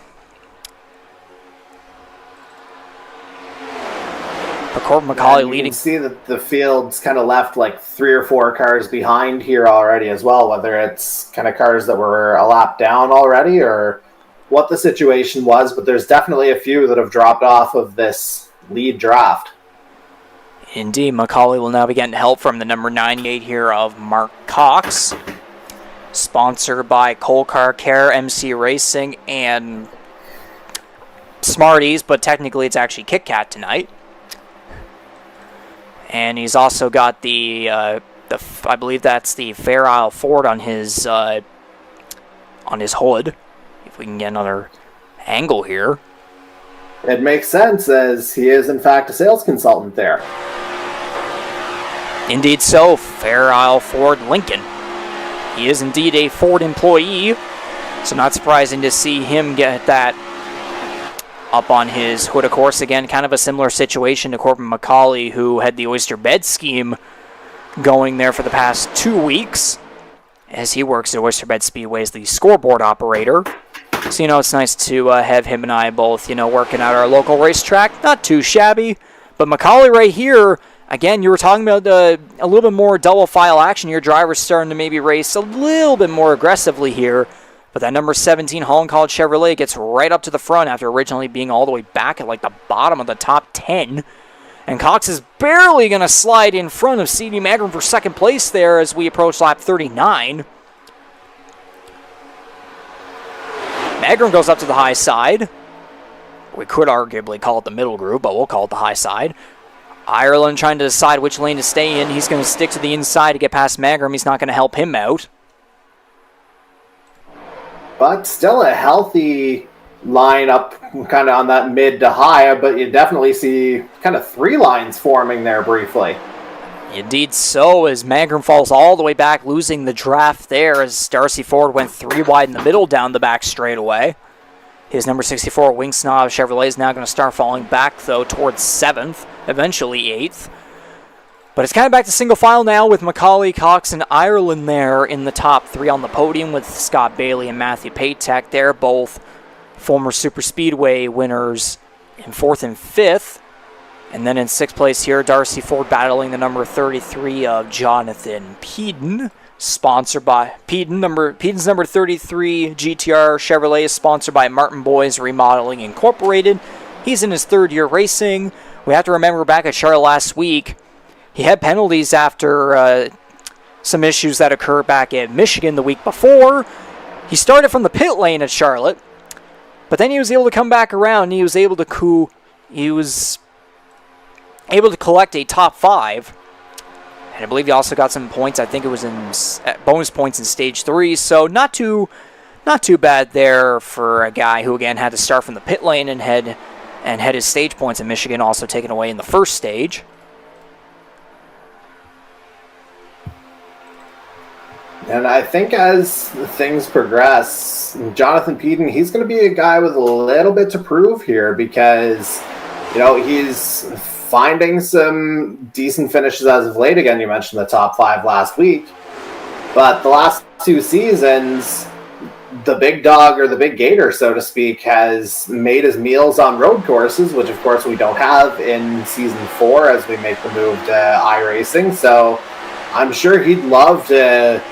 [SPEAKER 1] Corbin McCauley leading.
[SPEAKER 2] You can see that the field's kind of left like 3 or 4 cars behind here already as well, whether it's kind of cars that were a lap down already or what the situation was, but there's definitely a few that have dropped off of this lead draft.
[SPEAKER 1] Indeed, McCauley will now be getting help from the number 98 here of Mark Cox. Sponsored by Coal Car Care, MC Racing, and Smarties, but technically it's actually Kit Kat tonight. And he's also got the I believe that's the Fair Isle Ford on his hood. If we can get another angle here.
[SPEAKER 2] It makes sense, as he is in fact a sales consultant there.
[SPEAKER 1] Indeed so, Fair Isle Ford Lincoln. He is indeed a Ford employee, so not surprising to see him get that up on his hood. Of course, again, kind of a similar situation to Corbin McCauley, who had the oyster bed scheme going there for the past 2 weeks, as he works at Oyster Bed Speedway as the scoreboard operator. So, it's nice to have him and I both, working at our local racetrack. Not too shabby, but McCauley right here, again, you were talking about a little bit more double file action. Your driver's starting to maybe race a little bit more aggressively here. But that number 17 Holland College Chevrolet gets right up to the front after originally being all the way back at like the bottom of the top 10. And Cox is barely going to slide in front of C.D. Magrum for second place there as we approach lap 39. Magrum goes up to the high side. We could arguably call it the middle group, but we'll call it the high side. Ireland trying to decide which lane to stay in. He's going to stick to the inside to get past Magrum. He's not going to help him out.
[SPEAKER 2] But still a healthy line up kind of on that mid to high, but you definitely see kind of 3 lines forming there briefly.
[SPEAKER 1] Indeed so, as Magrum falls all the way back, losing the draft there as Darcy Ford went 3 wide in the middle down the back straightaway. His number 64 Wing Snob Chevrolet is now going to start falling back, though, towards 7th, eventually 8th. But it's kind of back to single file now with McCauley, Cox, and Ireland there in the top 3 on the podium with Scott Bailey and Matthew Patek there, both former SuperSpeedway winners in 4th and 5th. And then in 6th place here, Darcy Ford battling the number 33 of Jonathan Peden, sponsored by Peden's number 33 GTR Chevrolet is sponsored by Martin Boys Remodeling Incorporated. He's in his 3rd year racing. We have to remember back at Charlotte last week, he had penalties after some issues that occurred back at Michigan the week before. He started from the pit lane at Charlotte, but then he was able to come back around. And he was able to collect a top 5. And I believe he also got some points. I think it was in bonus points in stage 3. So not too bad there for a guy who again had to start from the pit lane and had his stage points in Michigan also taken away in the first stage.
[SPEAKER 2] And I think as things progress, Jonathan Peden, he's going to be a guy with a little bit to prove here because, he's finding some decent finishes as of late. Again, you mentioned the top 5 last week. But the last 2 seasons, the big dog or the big gator, so to speak, has made his meals on road courses, which of course we don't have in season 4 as we make the move to iRacing. So I'm sure he'd love to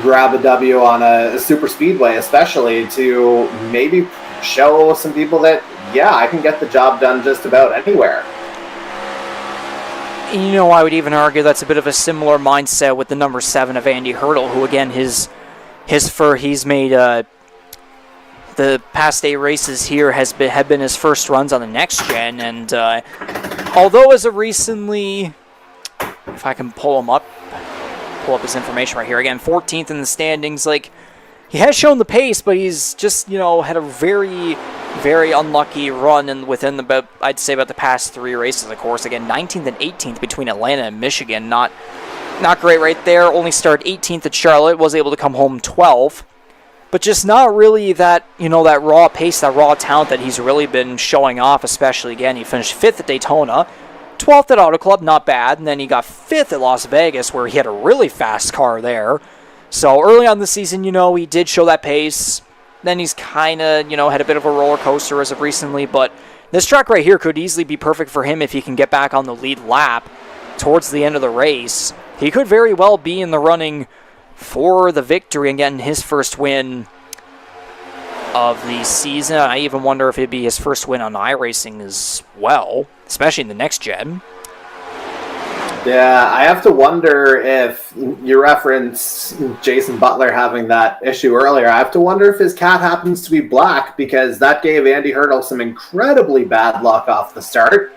[SPEAKER 2] grab a W on a SuperSpeedway, especially to maybe show some people that, yeah, I can get the job done just about anywhere.
[SPEAKER 1] I would even argue that's a bit of a similar mindset with the number 7 of Andy Hurdle, who again he's made the past 8 races here have been his first runs on the next gen, and although as of recently, if I can pull up his information right here again, 14th in the standings, he has shown the pace, but he's just had a very, very unlucky run within I'd say about the past 3 races. Of course, again 19th and 18th between Atlanta and Michigan, not great right there. Only started 18th at Charlotte, was able to come home 12th, but just not really that that raw pace, that raw talent that he's really been showing off. Especially again, he finished 5th at Daytona, 12th at Auto Club, not bad, and then he got 5th at Las Vegas, where he had a really fast car there. So early on the season, he did show that pace. Then he's kind of, had a bit of a roller coaster as of recently, but this track right here could easily be perfect for him if he can get back on the lead lap towards the end of the race. He could very well be in the running for the victory and getting his first win of the season. I even wonder if it'd be his first win on iRacing as well, especially in the next gen.
[SPEAKER 2] Yeah, I have to wonder if you referenced Jason Butler having that issue earlier. I have to wonder if his cat happens to be black, because that gave Andy Hurdle some incredibly bad luck off the start.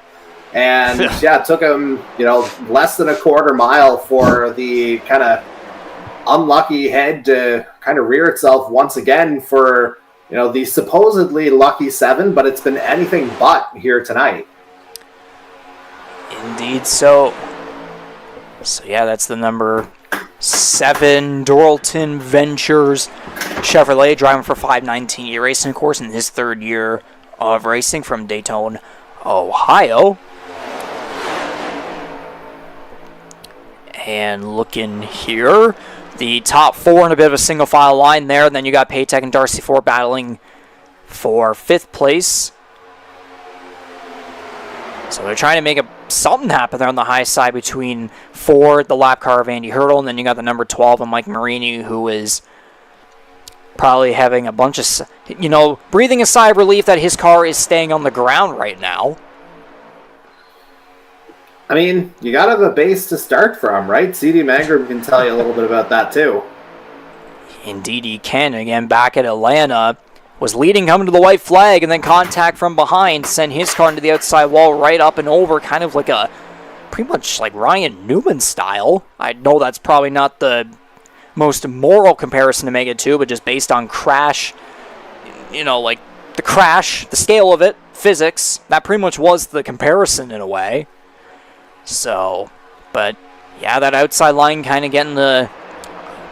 [SPEAKER 2] And yeah, it took him, less than a quarter mile for the kind of unlucky head to kind of rear itself once again for, the supposedly lucky 7, but it's been anything but here tonight.
[SPEAKER 1] Indeed. So yeah, that's the number 7 Doralton Ventures Chevrolet, driving for 519 eRacing, of course, in his 3rd year of racing from Daytona, Ohio. And looking here, the top 4 in a bit of a single file line there, and then you got Paytech and Darcy Ford battling for 5th place. So they're trying to make something happen there on the high side between Ford, the lap car of Andy Hurdle, and then you got the number 12 of Mike Marini, who is probably having a bunch of, breathing a sigh of relief that his car is staying on the ground right now.
[SPEAKER 2] I mean, you got to have a base to start from, right? CD Mangrum can tell you a little bit about that too.
[SPEAKER 1] Indeed he can. Again, back at Atlanta, was leading, coming to the white flag, and then contact from behind sent his car into the outside wall, right up and over, kind of pretty much like Ryan Newman style. I know that's probably not the most moral comparison to make it to, but just based on crash, the crash, the scale of it, physics, that pretty much was the comparison in a way. So, but yeah, that outside line kind of getting a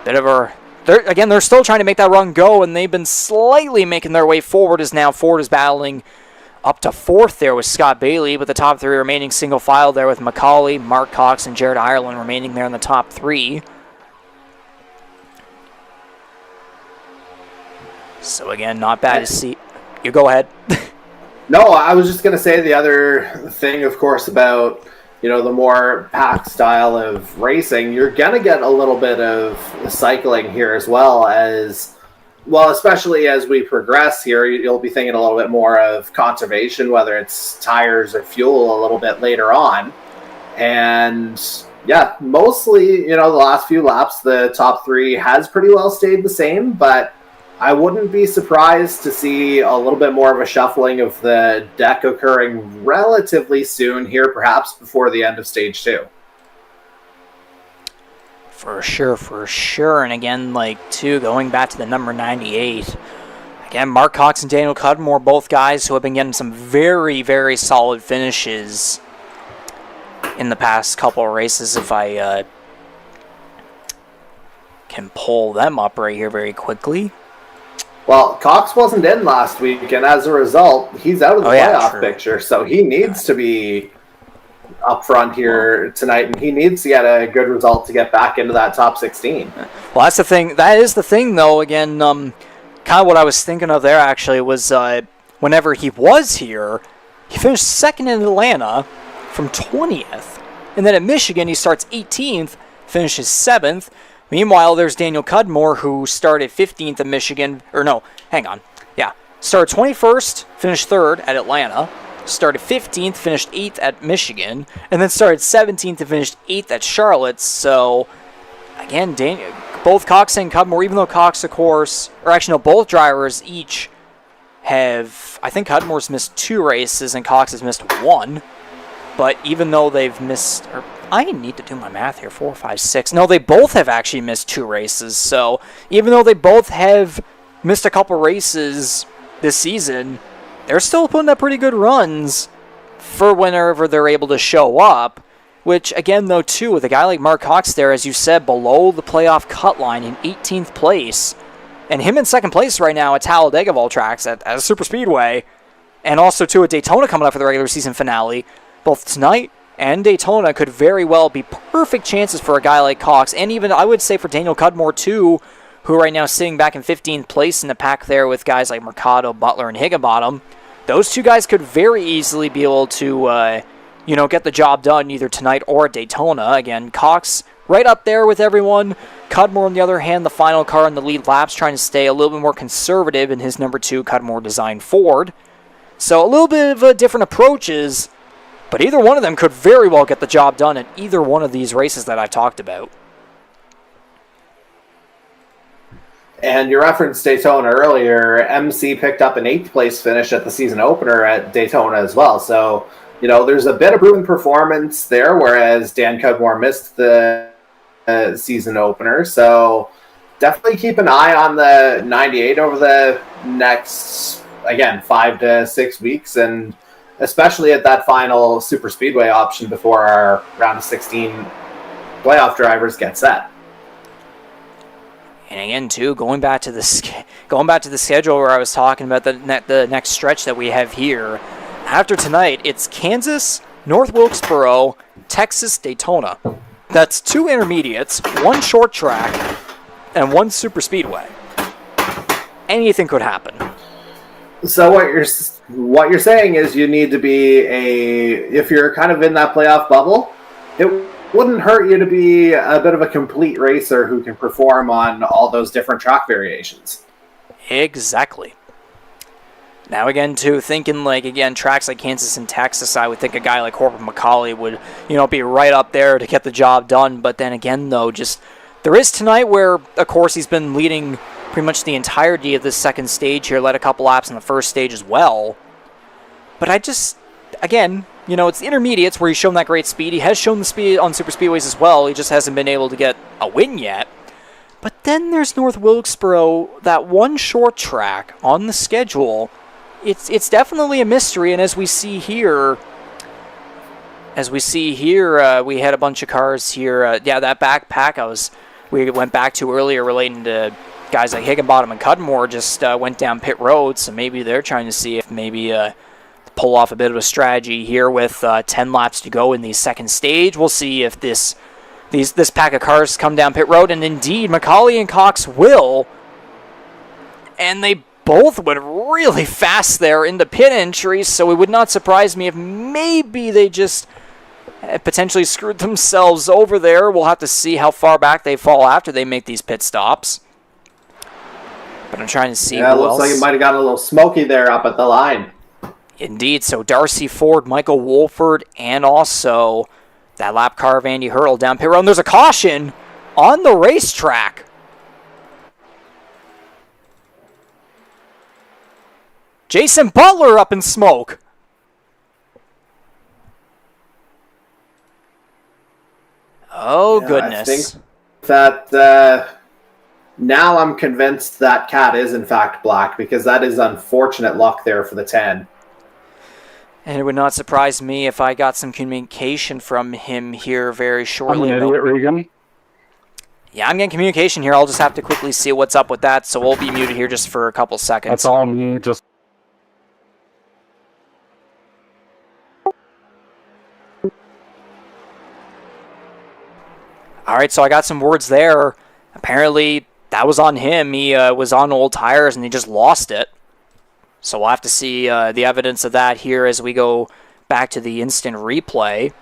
[SPEAKER 1] bit of a... They're still trying to make that run go, and they've been slightly making their way forward, as now Ford is battling up to 4th there with Scott Bailey, but the top 3 remaining single file there with Macaulay, Mark Cox, and Jared Ireland remaining there in the top 3. So again, not bad to see. You go ahead.
[SPEAKER 2] No, I was just going to say the other thing, of course, about the more packed style of racing, you're going to get a little bit of cycling here as well as, well, especially as we progress here, you'll be thinking a little bit more of conservation, whether it's tires or fuel a little bit later on. And yeah, mostly, the last few laps, the top three has pretty well stayed the same, but I wouldn't be surprised to see a little bit more of a shuffling of the deck occurring relatively soon here, perhaps before the end of stage 2.
[SPEAKER 1] For sure. And again, going back to the number 98, again, Mark Cox and Daniel Cudmore, both guys who have been getting some very, very solid finishes in the past couple of races. If I can pull them up right here very quickly.
[SPEAKER 2] Well, Cox wasn't in last week, and as a result, he's out of the playoff picture, so he needs to be up front here tonight, and he needs to get a good result to get back into that top 16.
[SPEAKER 1] Well, that's the thing. That is the thing, though. Again, kind of what I was thinking of there, actually, was whenever he was here, he finished second in Atlanta from 20th, and then at Michigan, he starts 18th, finishes 7th. Meanwhile, there's Daniel Cudmore, who started 15th at Michigan. Or no, hang on. Yeah, started 21st, finished 3rd at Atlanta. Started 15th, finished 8th at Michigan. And then started 17th and finished 8th at Charlotte. So, again, both Cox and Cudmore, even though Cox, of course, or actually no, both drivers each have, I think Cudmore's missed 2 races and Cox has missed 1. But even though they've missed, or I need to do my math here, 4, 5, 6. No, they both have actually missed 2 races. So even though they both have missed a couple races this season, they're still putting up pretty good runs for whenever they're able to show up. Which, again, though, too, with a guy like Mark Cox there, as you said, below the playoff cut line in 18th place, and him in second place right now at Talladega of all tracks at SuperSpeedway, and also, too, at Daytona coming up for the regular season finale, both tonight and Daytona could very well be perfect chances for a guy like Cox, and even, I would say, for Daniel Cudmore, too, who right now is sitting back in 15th place in the pack there with guys like Mercado, Butler, and Higginbottom. Those 2 guys could very easily be able to, get the job done either tonight or at Daytona. Again, Cox right up there with everyone. Cudmore, on the other hand, the final car in the lead laps, trying to stay a little bit more conservative in his number 2 Cudmore designed Ford. So a little bit of different approaches, but either one of them could very well get the job done at either one of these races that I've talked about.
[SPEAKER 2] And you referenced Daytona earlier. MC picked up an 8th place finish at the season opener at Daytona as well. So, there's a bit of proven performance there, whereas Dan Cudmore missed the season opener. So definitely keep an eye on the 98 over the next, again, 5 to 6 weeks, and especially at that final SuperSpeedway option before our round of 16 playoff drivers get set.
[SPEAKER 1] And again, too, going back to the schedule where I was talking about the next stretch that we have here. After tonight, it's Kansas, North Wilkesboro, Texas, Daytona. That's 2 intermediates, 1 short track, and 1 superspeedway. Anything could happen.
[SPEAKER 2] So what you're saying is you need to be if you're kind of in that playoff bubble, it wouldn't hurt you to be a bit of a complete racer who can perform on all those different track variations.
[SPEAKER 1] Exactly. Now again, too, thinking tracks like Kansas and Texas, I would think a guy like Corbin McCauley would, be right up there to get the job done. But then again, though, there is tonight where, of course, he's been leading pretty much the entirety of this second stage here, led a couple laps in the first stage as well. But it's the intermediates where he's shown that great speed. He has shown the speed on superspeedways as well. He just hasn't been able to get a win yet. But then there's North Wilkesboro, that 1 short track on the schedule. It's definitely a mystery, and as we see here, we had a bunch of cars here. That backpack we went back to earlier relating to guys like Higginbottom and Cudmore just went down pit road, so maybe they're trying to see if maybe pull off a bit of a strategy here with 10 laps to go in the second stage. We'll see if this pack of cars come down pit road, and indeed McCauley and Cox will, and they both went really fast there in the pit entry, so it would not surprise me if maybe they just potentially screwed themselves over there. We'll have to see how far back they fall after they make these pit stops. But I'm trying to see who else.
[SPEAKER 2] Yeah, looks like it might have gotten a little smoky there up at the line.
[SPEAKER 1] Indeed, so Darcy Ford, Michael Wolford, and also that lap car of Andy Hurdle down pit road. And there's a caution on the racetrack. Jason Butler up in smoke. Oh,
[SPEAKER 2] yeah,
[SPEAKER 1] goodness.
[SPEAKER 2] I think that now I'm convinced that cat is in fact black, because that is unfortunate luck there for the 10.
[SPEAKER 1] And it would not surprise me if I got some communication from him here very shortly.
[SPEAKER 3] I'm an idiot, Regan.
[SPEAKER 1] Yeah, I'm getting communication here. I'll just have to quickly see what's up with that, so we'll be muted here just for a couple seconds.
[SPEAKER 3] That's all me, just...
[SPEAKER 1] Alright, so I got some words there. Apparently, that was on him. He was on old tires and he just lost it. So we'll have to see the evidence of that here as we go back to the instant replay.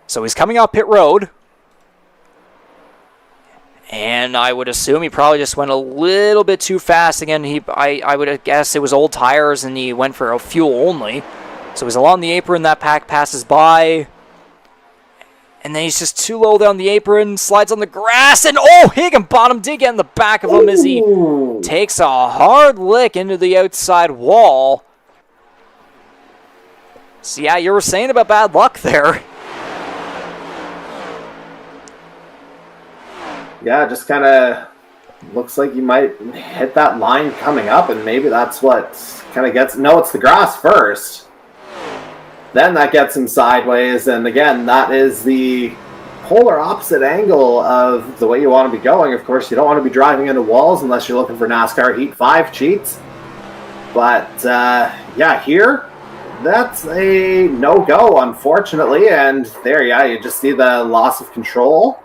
[SPEAKER 1] So he's coming out pit road. And I would assume he probably just went a little bit too fast. Again, I would guess it was old tires and he went for a fuel only. So he's along the apron, that pack passes by. And then he's just too low down the apron, slides on the grass, and oh, Higginbottom did get in the back of him as he takes a hard lick into the outside wall. So yeah, you were saying about bad luck there.
[SPEAKER 2] Yeah, just kind of looks like you might hit that line coming up, and maybe that's what kind of gets... No, it's the grass first. Then that gets him sideways, and again, that is the polar opposite angle of the way you want to be going. Of course, you don't want to be driving into walls unless you're looking for NASCAR Heat 5 cheats. But, yeah, here, that's a no-go, unfortunately, and there, yeah, you just see the loss of control.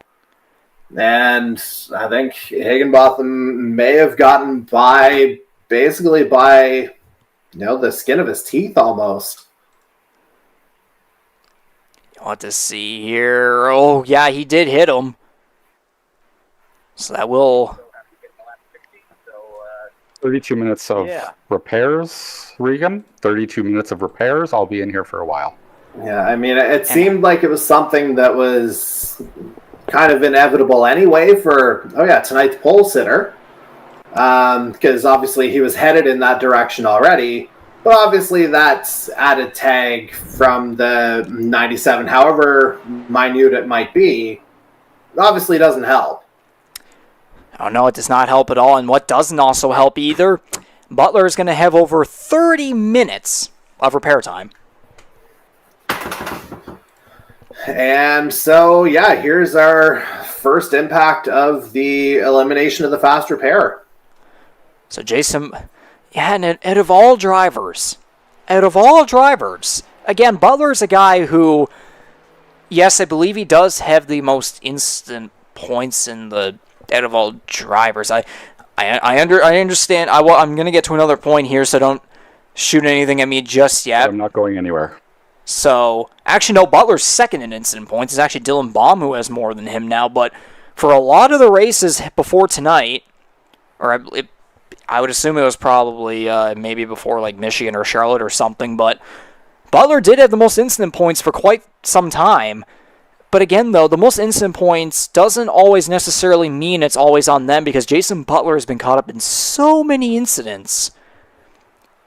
[SPEAKER 2] And I think Higginbotham may have gotten by, basically by, you know, the skin of his teeth almost.
[SPEAKER 1] Want to see here. Oh, yeah, he did hit him. So that will...
[SPEAKER 3] 32 minutes of repairs, Regan. 32 minutes of repairs. I'll be in here for a while.
[SPEAKER 2] Yeah, I mean, it seemed like it was something that was kind of inevitable anyway for, tonight's pole sitter. Because obviously he was headed in that direction already. But obviously that's added tag from the 97, however minute it might be, obviously doesn't help.
[SPEAKER 1] Oh, no, it does not help at all. And what doesn't also help either, Butler is going to have over 30 minutes of repair time.
[SPEAKER 2] And so, yeah, here's our first impact of the elimination of the fast repair.
[SPEAKER 1] So Jason... Yeah, and out of all drivers, again, Butler's a guy who, yes, I believe he does have the most instant points in the out of all drivers. I understand. I'm going to get to another point here, so don't shoot anything at me just yet.
[SPEAKER 3] I'm not going anywhere.
[SPEAKER 1] So, actually, no, Butler's second in instant points. It's actually Dylan Baum who has more than him now, but for a lot of the races before tonight, I would assume it was probably maybe before like Michigan or Charlotte or something, but Butler did have the most instant points for quite some time. But again, though, the most instant points doesn't always necessarily mean it's always on them, because Jason Butler has been caught up in so many incidents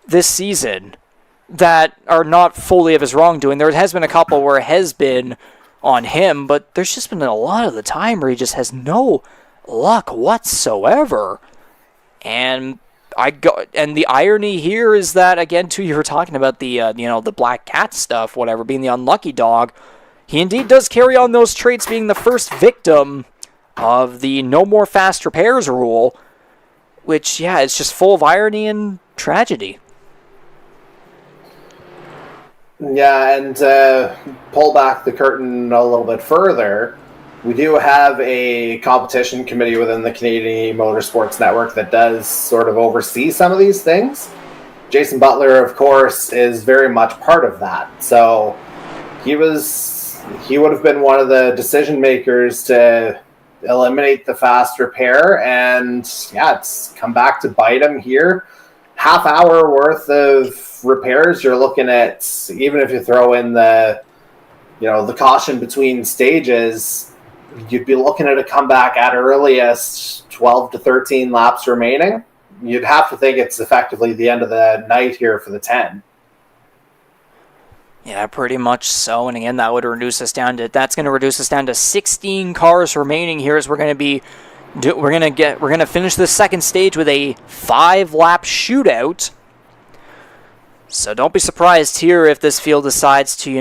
[SPEAKER 1] this season that are not fully of his wrongdoing. There has been a couple where it has been on him, but there's just been a lot of the time where he just has no luck whatsoever. And the irony here is that, again, too, you were talking about the the black cat stuff, whatever, being the unlucky dog. He indeed does carry on those traits, being the first victim of the no more fast repairs rule, which, yeah, it's just full of irony and tragedy.
[SPEAKER 2] Yeah, and pull back the curtain a little bit further. we do have a competition committee within the Canadian eMotorsports Network that does sort of oversee some of these things. Jason Butler, of course, is very much part of that. So he would have been one of the decision makers to eliminate the fast repair, and yeah, it's come back to bite him here. Half hour worth of repairs, you're looking at, even if you throw in the caution between stages, you'd be looking at a comeback at earliest 12 to 13 laps remaining. You'd have to think it's effectively the end of the night here for the 10.
[SPEAKER 1] Yeah, pretty much so. And again, that would reduce us down to 16 cars remaining here, as we're going to finish the second stage with a 5-lap shootout. So don't be surprised here if this field decides to,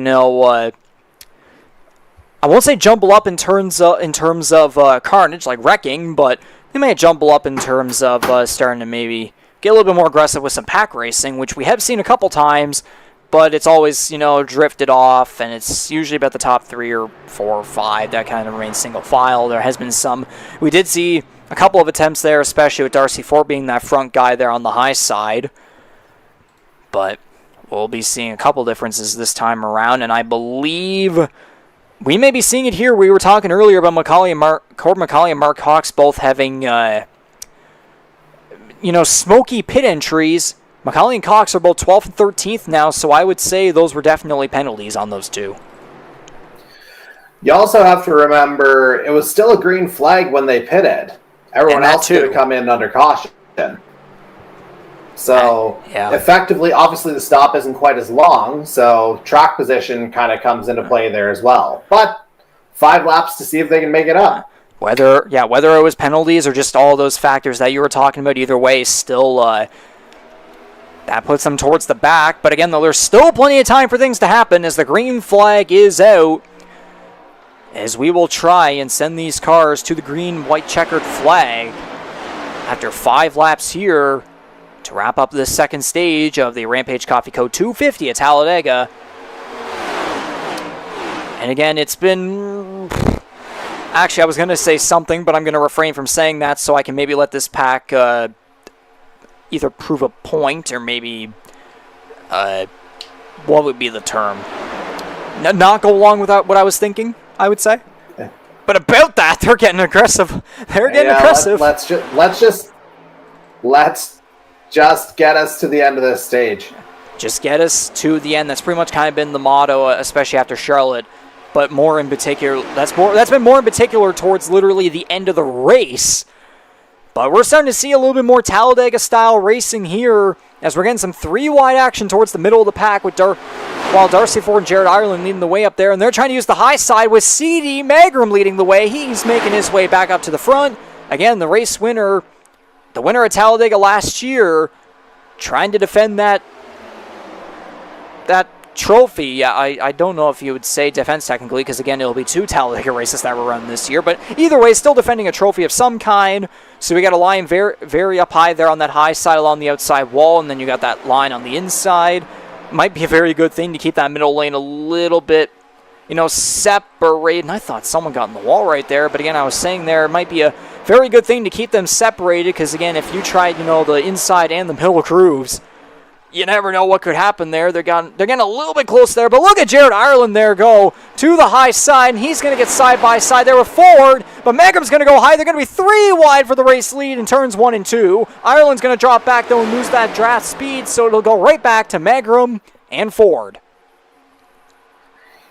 [SPEAKER 1] I won't say jumble up in terms of carnage, like wrecking, but they may jumble up in terms of starting to maybe get a little bit more aggressive with some pack racing, which we have seen a couple times, but it's always, drifted off, and it's usually about the top 3 or 4 or 5 that kind of remains single file. There has been some. We did see a couple of attempts there, especially with Darcy Ford being that front guy there on the high side. But we'll be seeing a couple differences this time around, and I believe we may be seeing it here. We were talking earlier about Corbin McCauley and Mark Hawks both having, smoky pit entries. McCauley and Cox are both 12th and 13th now, so I would say those were definitely penalties on those two.
[SPEAKER 2] You also have to remember, it was still a green flag when they pitted. Everyone else could have come in under caution. So, effectively, obviously the stop isn't quite as long, so track position kind of comes into play there as well. But 5 laps to see if they can make it up.
[SPEAKER 1] Whether it was penalties or just all those factors that you were talking about, either way, still... that puts them towards the back, but again, though, there's still plenty of time for things to happen as the green flag is out, as we will try and send these cars to the green-white checkered flag after 5 laps here to wrap up this second stage of the Rampage Coffee Co. 250 at Talladega. And again, it's been... Actually, I was going to say something, but I'm going to refrain from saying that so I can maybe let this pack... either prove a point or maybe, what would be the term? Not go along with what I was thinking, I would say. Yeah. But about that, they're getting aggressive.
[SPEAKER 2] Let's just get us to the end of this stage.
[SPEAKER 1] Just get us to the end. That's pretty much kind of been the motto, especially after Charlotte. But more in particular, that's been more in particular towards literally the end of the race. But we're starting to see a little bit more Talladega-style racing here as we're getting some 3-wide action towards the middle of the pack while Darcy Ford and Jared Ireland leading the way up there. And they're trying to use the high side with C.D. Magram leading the way. He's making his way back up to the front. Again, the race winner, the winner at Talladega last year, trying to defend that trophy. Yeah, I don't know if you would say defense technically, because again, it'll be 2 Talladega races that were run this year, but either way, still defending a trophy of some kind. So we got a line very, very up high there on that high side along the outside wall, and then you got that line on the inside. Might be a very good thing to keep that middle lane a little bit, separated. And I thought someone got in the wall right there, but again, I was saying there, it might be a very good thing to keep them separated, because again, if you tried, the inside and the middle grooves, you never know what could happen there. They're getting a little bit close there, but look at Jared Ireland there go to the high side, and he's going to get side by side there with Ford, but Magram's going to go high. They're going to be 3 wide for the race lead in turns 1 and 2. Ireland's going to drop back, though, and lose that draft speed, so it'll go right back to Magram and Ford.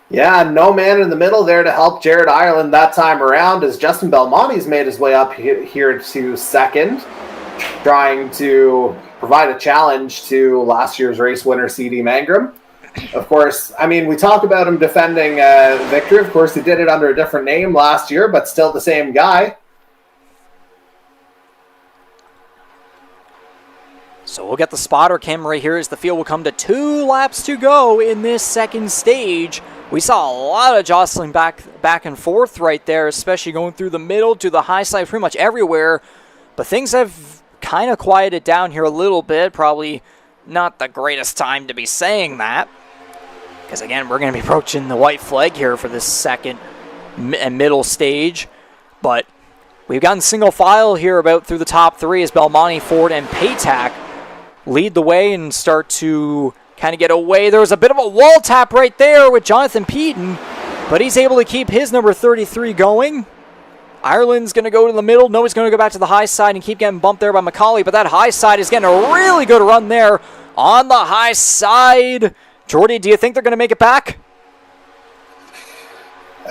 [SPEAKER 2] Yeah, no man in the middle there to help Jared Ireland that time around, as Justin Belmonte's made his way up here to second, trying to provide a challenge to last year's race winner, C.D. Magram. Of course, we talk about him defending victory. Of course, he did it under a different name last year, but still the same guy.
[SPEAKER 1] So we'll get the spotter cam right here as the field will come to 2 laps to go in this second stage. We saw a lot of jostling back and forth right there, especially going through the middle to the high side, pretty much everywhere. But things have kind of quieted down here a little bit. Probably not the greatest time to be saying that, because again, we're going to be approaching the white flag here for this second and middle stage. But we've gotten single file here about through the top three as Belmonte, Ford, and Paytack lead the way and start to kind of get away. There was a bit of a wall tap right there with Jonathan Peden, but he's able to keep his number 33 going. Ireland's going to go to the middle. No, he's going to go back to the high side and keep getting bumped there by McCauley, but that high side is getting a really good run there on the high side. Jordy, do you think they're going to make it back?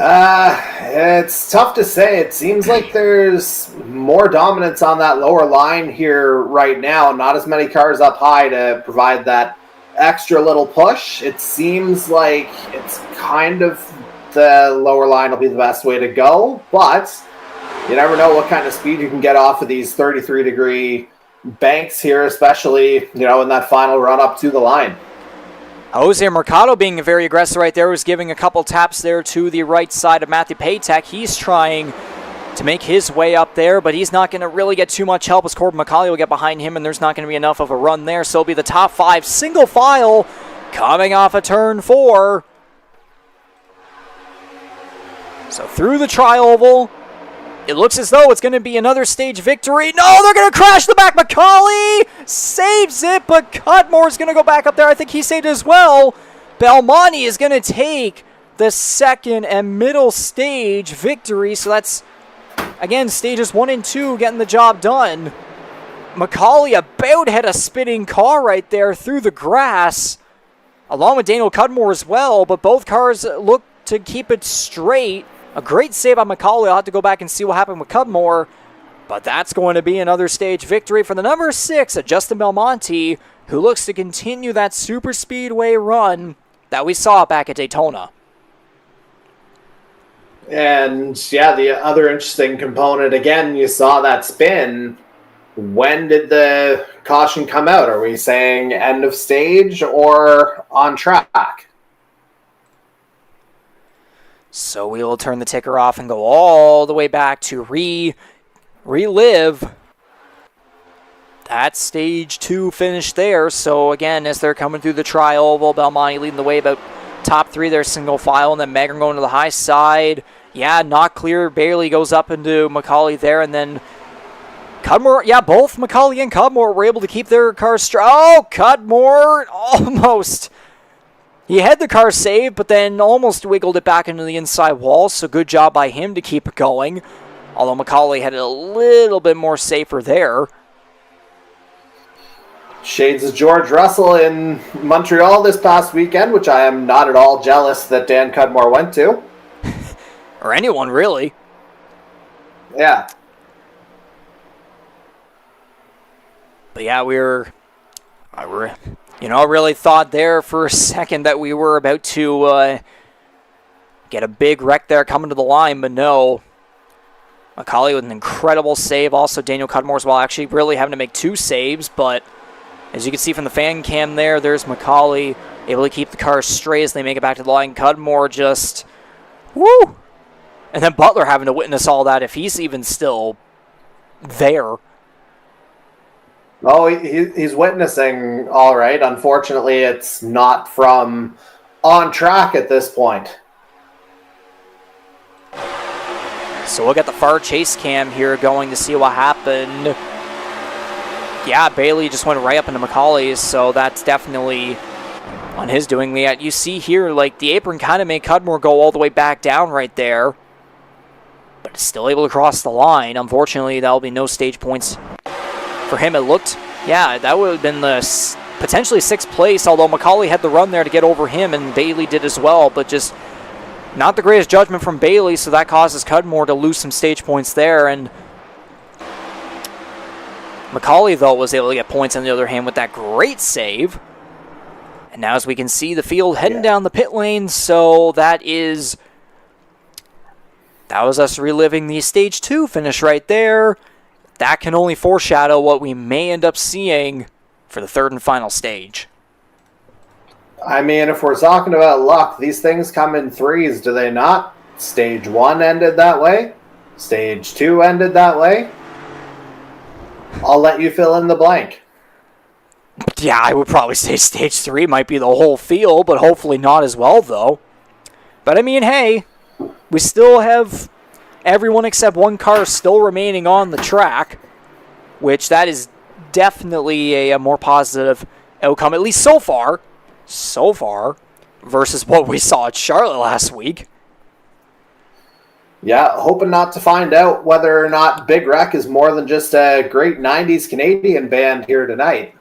[SPEAKER 2] It's tough to say. It seems like there's more dominance on that lower line here right now. Not as many cars up high to provide that extra little push. It seems like it's kind of the lower line will be the best way to go, but you never know what kind of speed you can get off of these 33-degree banks here, especially, in that final run up to the line.
[SPEAKER 1] Jose Mercado being very aggressive right there, was giving a couple taps there to the right side of Matthew Paytack. He's trying to make his way up there, but he's not going to really get too much help as Corbin McCauley will get behind him, and there's not going to be enough of a run there, so it'll be the top five single file coming off of turn 4. So through the tri-oval, it looks as though it's going to be another stage victory. No, they're going to crash the back. McCauley saves it, but Cudmore's going to go back up there. I think he saved it as well. Belmonte is going to take the second and middle stage victory. So that's, again, stages 1 and 2 getting the job done. McCauley about had a spinning car right there through the grass, along with Daniel Cudmore as well, but both cars look to keep it straight. A great save by McCauley. I'll have to go back and see what happened with Cudmore. But that's going to be another stage victory for the number 6, Justin Belmonte, who looks to continue that SuperSpeedway run that we saw back at Daytona.
[SPEAKER 2] And, yeah, the other interesting component, again, you saw that spin. When did the caution come out? Are we saying end of stage or on track?
[SPEAKER 1] So we will turn the ticker off and go all the way back to relive that stage 2 finish there. So again, as they're coming through the tri-oval, Belmonte leading the way about top 3 there, single file, and then Megan going to the high side. Yeah, not clear, barely goes up into McCauley there, and then Cudmore, yeah, both McCauley and Cudmore were able to keep their cars straight. Oh, Cudmore almost. He had the car saved, but then almost wiggled it back into the inside wall, so good job by him to keep it going. Although McCauley had it a little bit more safer there.
[SPEAKER 2] Shades of George Russell in Montreal this past weekend, which I am not at all jealous that Dan Cudmore went to.
[SPEAKER 1] Or anyone, really.
[SPEAKER 2] Yeah.
[SPEAKER 1] But yeah, I really thought there for a second that we were about to get a big wreck there coming to the line, but no. McCauley with an incredible save. Also, Daniel Cudmore as well, actually really having to make 2 saves, but as you can see from the fan cam there's McCauley able to keep the car straight as they make it back to the line. Cudmore just, woo! And then Butler having to witness all that if he's even still there.
[SPEAKER 2] Oh, he's witnessing all right. Unfortunately, it's not from on track at this point.
[SPEAKER 1] So we'll get the far chase cam here going to see what happened. Yeah, Bailey just went right up into McCauley's, so that's definitely on his doing. You see here, like, the apron kind of made Cudmore go all the way back down right there, but still able to cross the line. Unfortunately, that'll be no stage points for him. It looked, yeah, that would have been the potentially 6th place, although McCauley had the run there to get over him, and Bailey did as well, but just not the greatest judgment from Bailey, so that causes Cudmore to lose some stage points there, and McCauley, though, was able to get points on the other hand with that great save. And now as we can see, the field heading down the pit lane, so that was us reliving the stage 2 finish right there. That can only foreshadow what we may end up seeing for the 3rd and final stage.
[SPEAKER 2] I mean, if we're talking about luck, these things come in 3s, do they not? Stage 1 ended that way. Stage 2 ended that way. I'll let you fill in the blank.
[SPEAKER 1] Yeah, I would probably say stage 3 might be the whole field, but hopefully not as well, though. But I mean, hey, we still have everyone except one car still remaining on the track, which that is definitely a more positive outcome, at least so far, versus what we saw at Charlotte last week.
[SPEAKER 2] Yeah, hoping not to find out whether or not Big Wreck is more than just a great 90s Canadian band here tonight.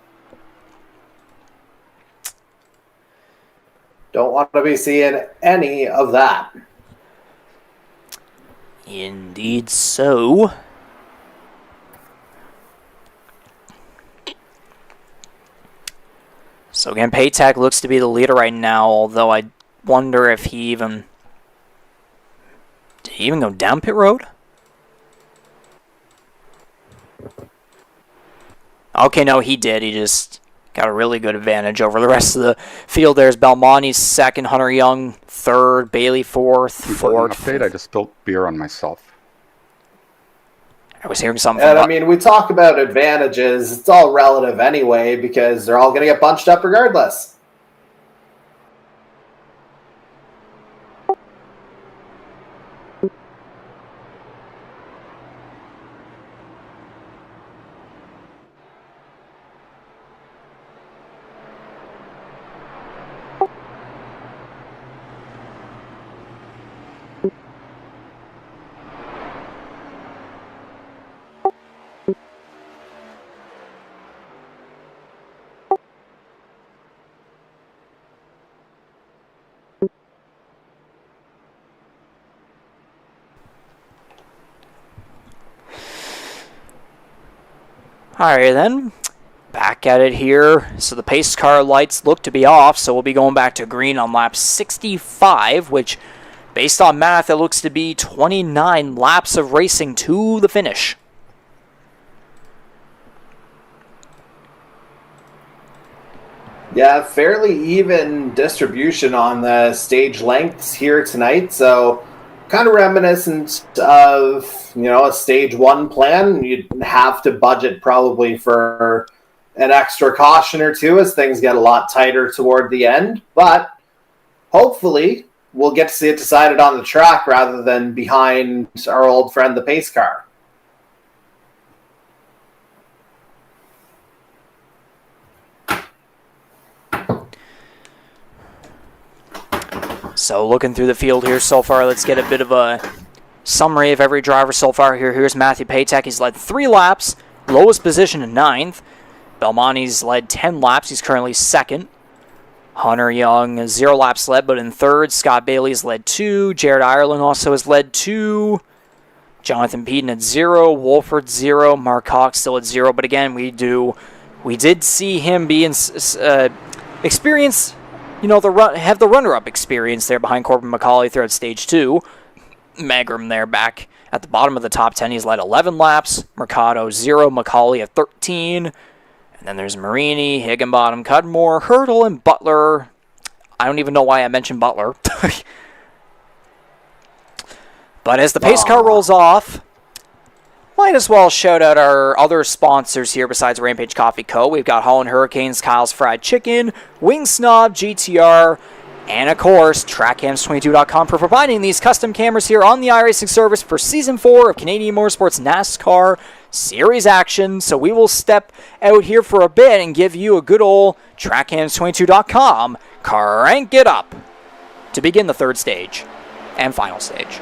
[SPEAKER 2] Don't want to be seeing any of that.
[SPEAKER 1] Indeed so. So again, Paytech looks to be the leader right now, although I wonder if he even... Did he even go down pit road? Okay, no, he did. He just got a really good advantage over the rest of the field. There's Belmonte's second, Hunter Young third, Bailey fourth, Ford fifth.
[SPEAKER 3] I just spilled beer on myself.
[SPEAKER 1] I was hearing something.
[SPEAKER 2] And I mean, we talk about advantages. It's all relative anyway because they're all going to get bunched up regardless.
[SPEAKER 1] Alright then, back at it here. So the pace car lights look to be off, so we'll be going back to green on lap 65, which, based on math, it looks to be 29 laps of racing to the finish.
[SPEAKER 2] Yeah, fairly even distribution on the stage lengths here tonight, so kind of reminiscent of, a stage one plan. You'd have to budget probably for an extra caution or two as things get a lot tighter toward the end, but hopefully we'll get to see it decided on the track rather than behind our old friend, the pace car.
[SPEAKER 1] So looking through the field here so far, let's get a bit of a summary of every driver so far here. Here's Matthew Paytech. He's led 3 laps, lowest position in 9th. Belmonte's led 10 laps. He's currently 2nd. Hunter Young, 0 laps led, but in 3rd. Scott Bailey's led 2. Jared Ireland also has led 2. Jonathan Peden at 0. Wolford 0. Mark Cox still at 0. But again, we did see him be in experience, have the runner-up experience there behind Corbin McCauley throughout stage 2. Magrum there back at the bottom of the top 10. He's led 11 laps. Mercado 0. McCauley at 13. And then there's Marini, Higginbottom, Cudmore, Hurdle, and Butler. I don't even know why I mentioned Butler. But as the pace car rolls off, might as well shout out our other sponsors here besides Rampage Coffee Co. We've got Holland Hurricanes, Kyle's Fried Chicken, Wing Snob, GTR, and of course, TrackCams22.com for providing these custom cameras here on the iRacing service for Season 4 of Canadian Motorsports NASCAR Series action. So we will step out here for a bit and give you a good old TrackCams22.com crank it up to begin the 3rd stage and final stage.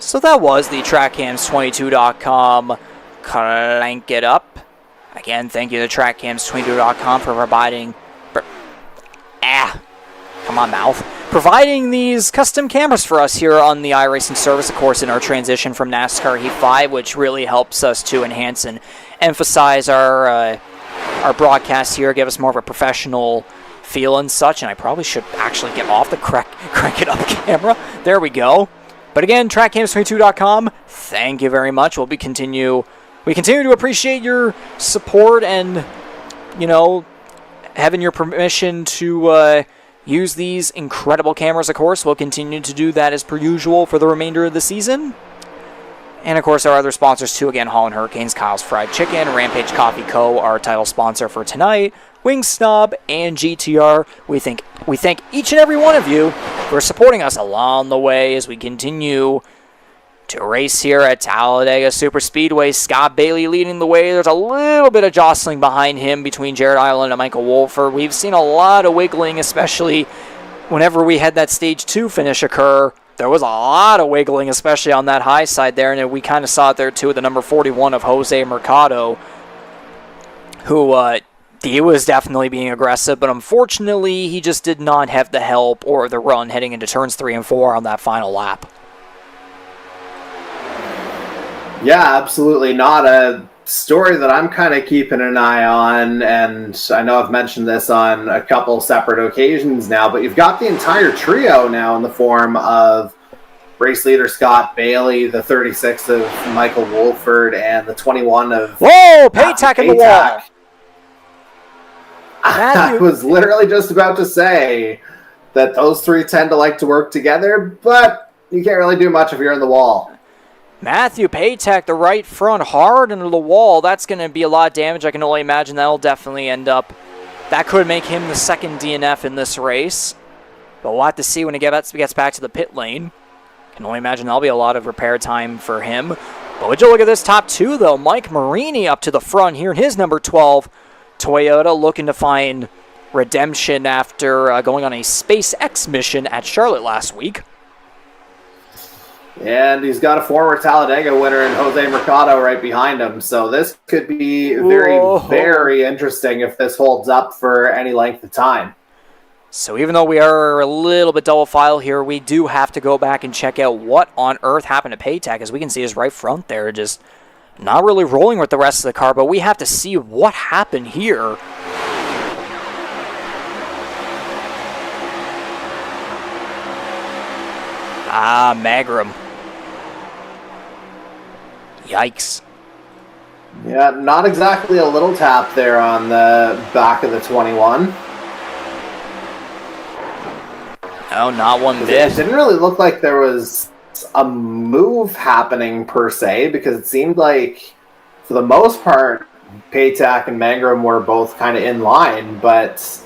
[SPEAKER 1] So that was the TrackCams22.com Crank It Up. Again, thank you to TrackCams22.com for providing... Come on, mouth. Providing these custom cameras for us here on the iRacing service, of course, in our transition from NASCAR Heat 5, which really helps us to enhance and emphasize our broadcast here, give us more of a professional feel and such. And I probably should actually get off the crank it up camera. There we go. But again, TrackCams22.com, thank you very much. We continue to appreciate your support and, having your permission to use these incredible cameras, of course. We'll continue to do that as per usual for the remainder of the season. And, of course, our other sponsors, too. Again, Holland Hurricanes, Kyle's Fried Chicken, Rampage Coffee Co., our title sponsor for tonight, Wingsnob, and GTR. We thank each and every one of you for supporting us along the way as we continue to race here at Talladega Superspeedway. Scott Bailey leading the way. There's a little bit of jostling behind him between Jared Ireland and Michael Wolford. We've seen a lot of wiggling, especially whenever we had that Stage 2 finish occur. There was a lot of wiggling, especially on that high side there, and we kind of saw it there too with the number 41 of Jose Mercado, who he was definitely being aggressive, but unfortunately he just did not have the help or the run heading into turns 3 and 4 on that final lap.
[SPEAKER 2] Yeah, absolutely not. A story that I'm kind of keeping an eye on, and I know I've mentioned this on a couple separate occasions now, but you've got the entire trio now in the form of race leader Scott Bailey, the 36 of Michael Wolford, and the 21 of...
[SPEAKER 1] Whoa! Paytack in the wall!
[SPEAKER 2] I was literally just about to say that those three tend to like to work together, but you can't really do much if you're in the wall.
[SPEAKER 1] Matthew Paytack, the right front, hard into the wall. That's going to be a lot of damage. I can only imagine that'll definitely end up... That could make him the second DNF in this race. But we'll have to see when he gets back to the pit lane. Can only imagine there'll be a lot of repair time for him. But would you look at this top two, though? Mike Marini up to the front here in his number 12 Toyota, looking to find redemption after going on a SpaceX mission at Charlotte last week.
[SPEAKER 2] And he's got a former Talladega winner in Jose Mercado right behind him. So this could be very, very interesting if this holds up for any length of time.
[SPEAKER 1] So even though we are a little bit double file here, we do have to go back and check out what on earth happened to Paytack. As we can see his right front there just not really rolling with the rest of the car. But we have to see what happened here. Magram. Yikes.
[SPEAKER 2] Yeah, not exactly a little tap there on the back of the 21.
[SPEAKER 1] No, not one bit.
[SPEAKER 2] It didn't really look like there was a move happening per se, because it seemed like, for the most part, Paytack and Magram were both kind of in line, but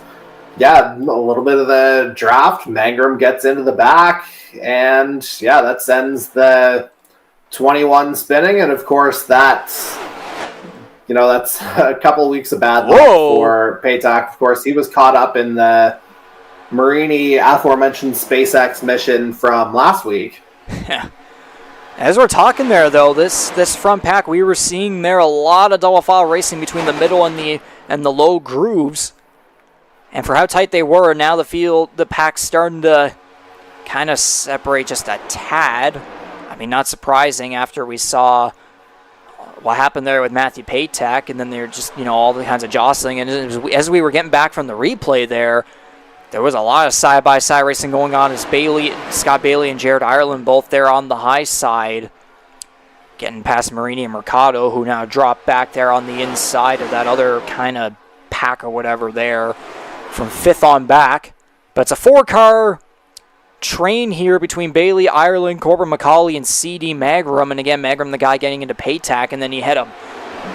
[SPEAKER 2] yeah, a little bit of the draft. Magram gets into the back, and yeah, that sends the 21 spinning, and of course that's a couple weeks of bad luck for Paytack. Of course, he was caught up in the Marini aforementioned SpaceX mission from last week.
[SPEAKER 1] As we're talking there, though, this front pack, we were seeing there a lot of double file racing between the middle and the low grooves. And for how tight they were, now the pack's starting to kind of separate just a tad. I mean, not surprising after we saw what happened there with Matthew Paytack, and then they're just, all the kinds of jostling. And as we were getting back from the replay there was a lot of side-by-side racing going on as Scott Bailey and Jared Ireland both there on the high side, getting past Marini and Mercado, who now drop back there on the inside of that other kind of pack or whatever there from fifth on back. But it's a four-car train here between Bailey, Ireland, Corbin McCauley, and C.D. Magram. And again, Magram, the guy getting into Paytack, and then he had a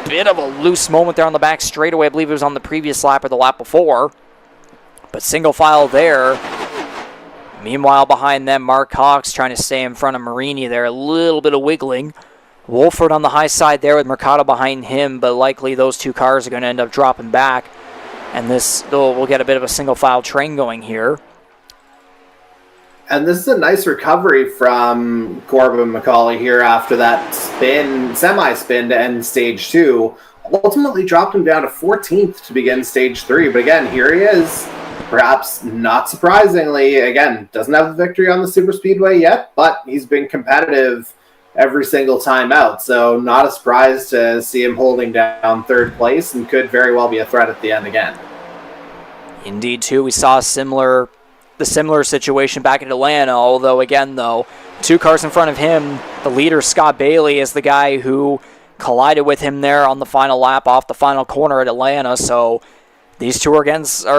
[SPEAKER 1] bit of a loose moment there on the back straightaway. I believe it was on the previous lap or the lap before. But single file there. Meanwhile, behind them, Mark Cox trying to stay in front of Marini there. A little bit of wiggling. Wolford on the high side there with Mercado behind him, but likely those two cars are going to end up dropping back. And we'll get a bit of a single file train going here.
[SPEAKER 2] And this is a nice recovery from Corbin McCauley here after that semi-spin to end stage 2. Ultimately dropped him down to 14th to begin stage 3. But again, here he is. Perhaps not surprisingly, again, doesn't have the victory on the SuperSpeedway yet, but he's been competitive every single time out. So not a surprise to see him holding down 3rd place, and could very well be a threat at the end again.
[SPEAKER 1] Indeed, too. We saw the similar situation back in Atlanta, although again, though, 2 cars in front of him, the leader, Scott Bailey, is the guy who collided with him there on the final lap off the final corner at Atlanta. So these two are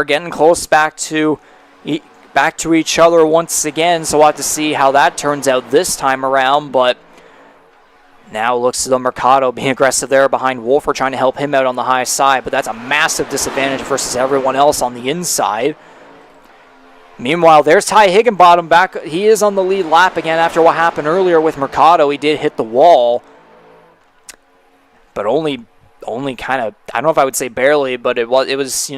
[SPEAKER 1] getting close back to each other once again. So we'll have to see how that turns out this time around. But now looks to the Mercado being aggressive there behind Wolfer, trying to help him out on the high side. But that's a massive disadvantage versus everyone else on the inside. Meanwhile, there's Ty Higginbottom back. He is on the lead lap again after what happened earlier with Mercado. He did hit the wall, but only kind of, I don't know if I would say barely, but it was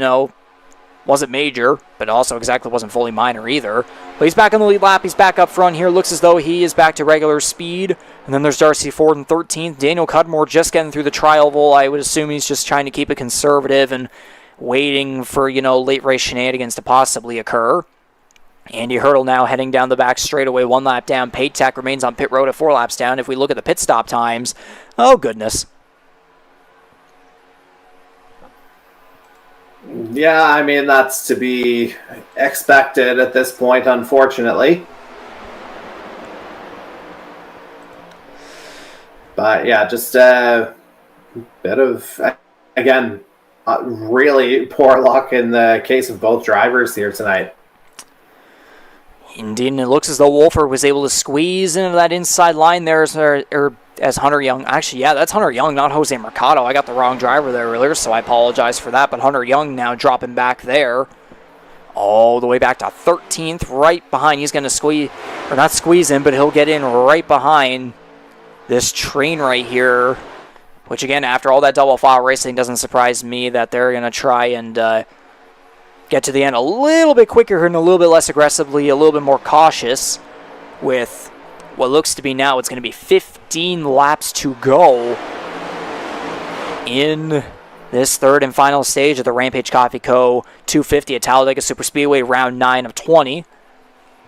[SPEAKER 1] wasn't major, but also exactly wasn't fully minor either. But he's back on the lead lap. He's back up front here. Looks as though he is back to regular speed. And then there's Darcy Ford in 13th. Daniel Cudmore just getting through the tri-oval. I would assume he's just trying to keep it conservative and waiting for, late race shenanigans to possibly occur. Andy Hurdle now heading down the back straightaway, 1 lap down. Paytech remains on pit road at 4 laps down. If we look at the pit stop times, oh goodness.
[SPEAKER 2] Yeah, I mean, that's to be expected at this point, unfortunately. But yeah, just a bit of, again, really poor luck in the case of both drivers here tonight.
[SPEAKER 1] Indeed, and it looks as though Wolford was able to squeeze into that inside line there as Hunter Young. Actually, yeah, that's Hunter Young, not Jose Mercado. I got the wrong driver there earlier, so I apologize for that. But Hunter Young now dropping back there, all the way back to 13th, right behind. He's going to squeeze, or not squeeze in, but he'll get in right behind this train right here. Which, again, after all that double file racing, doesn't surprise me that they're going to try and get to the end a little bit quicker and a little bit less aggressively, a little bit more cautious with what looks to be now, it's going to be 15 laps to go in this 3rd and final stage of the Rampage Coffee Co. 250 at Talladega Superspeedway, round 9 of 20.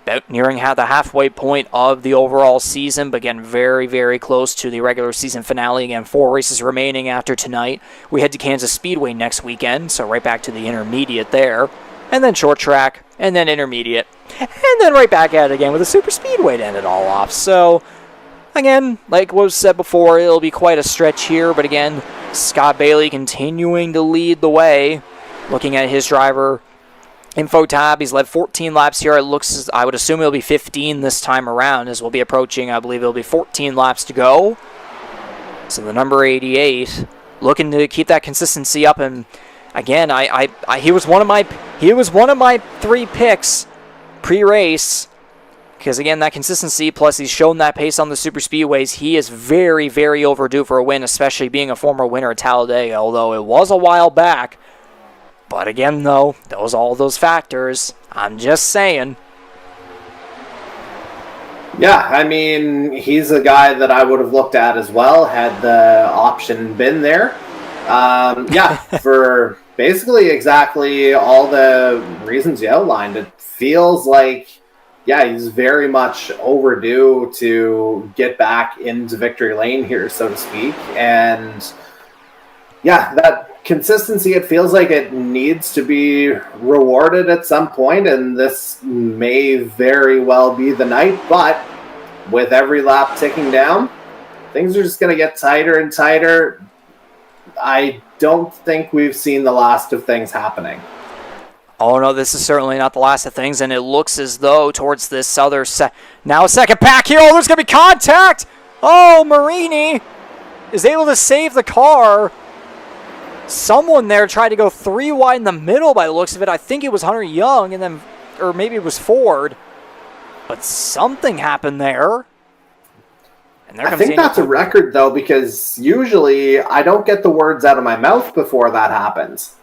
[SPEAKER 1] About nearing the halfway point of the overall season, but again, very, very close to the regular season finale. Again, 4 races remaining after tonight. We head to Kansas Speedway next weekend, so right back to the intermediate there. And then short track, and then intermediate. And then right back at it again with a super speedway to end it all off. So, again, like was said before, it'll be quite a stretch here. But again, Scott Bailey continuing to lead the way. Looking at his driver info tab, he's led 14 laps here. It looks, I would assume it'll be 15 this time around, as we'll be approaching, I believe it'll be 14 laps to go. So the number 88, looking to keep that consistency up. And again, he was one of my 3 picks pre-race, because again, that consistency, plus he's shown that pace on the super speedways. He is very, very overdue for a win, especially being a former winner at Talladega, although it was a while back. But again, though, all those factors, I'm just saying.
[SPEAKER 2] Yeah, I mean, he's a guy that I would have looked at as well had the option been there. Yeah, for basically exactly all the reasons you outlined. It feels like, yeah, he's very much overdue to get back into victory lane here, so to speak. And yeah, that consistency, it feels like it needs to be rewarded at some point, and this may very well be the night. But with every lap ticking down, things are just going to get tighter and tighter. I don't think we've seen the last of things happening.
[SPEAKER 1] Oh no, this is certainly not the last of things, and it looks as though towards this other now a second pack here. Oh, there's going to be contact! Oh, Marini is able to save the car. Someone there tried to go 3 wide in the middle by the looks of it. I think it was Hunter Young, and then, or maybe it was Ford. But something happened there. And
[SPEAKER 2] I think that's a record, though, because usually I don't get the words out of my mouth before that happens.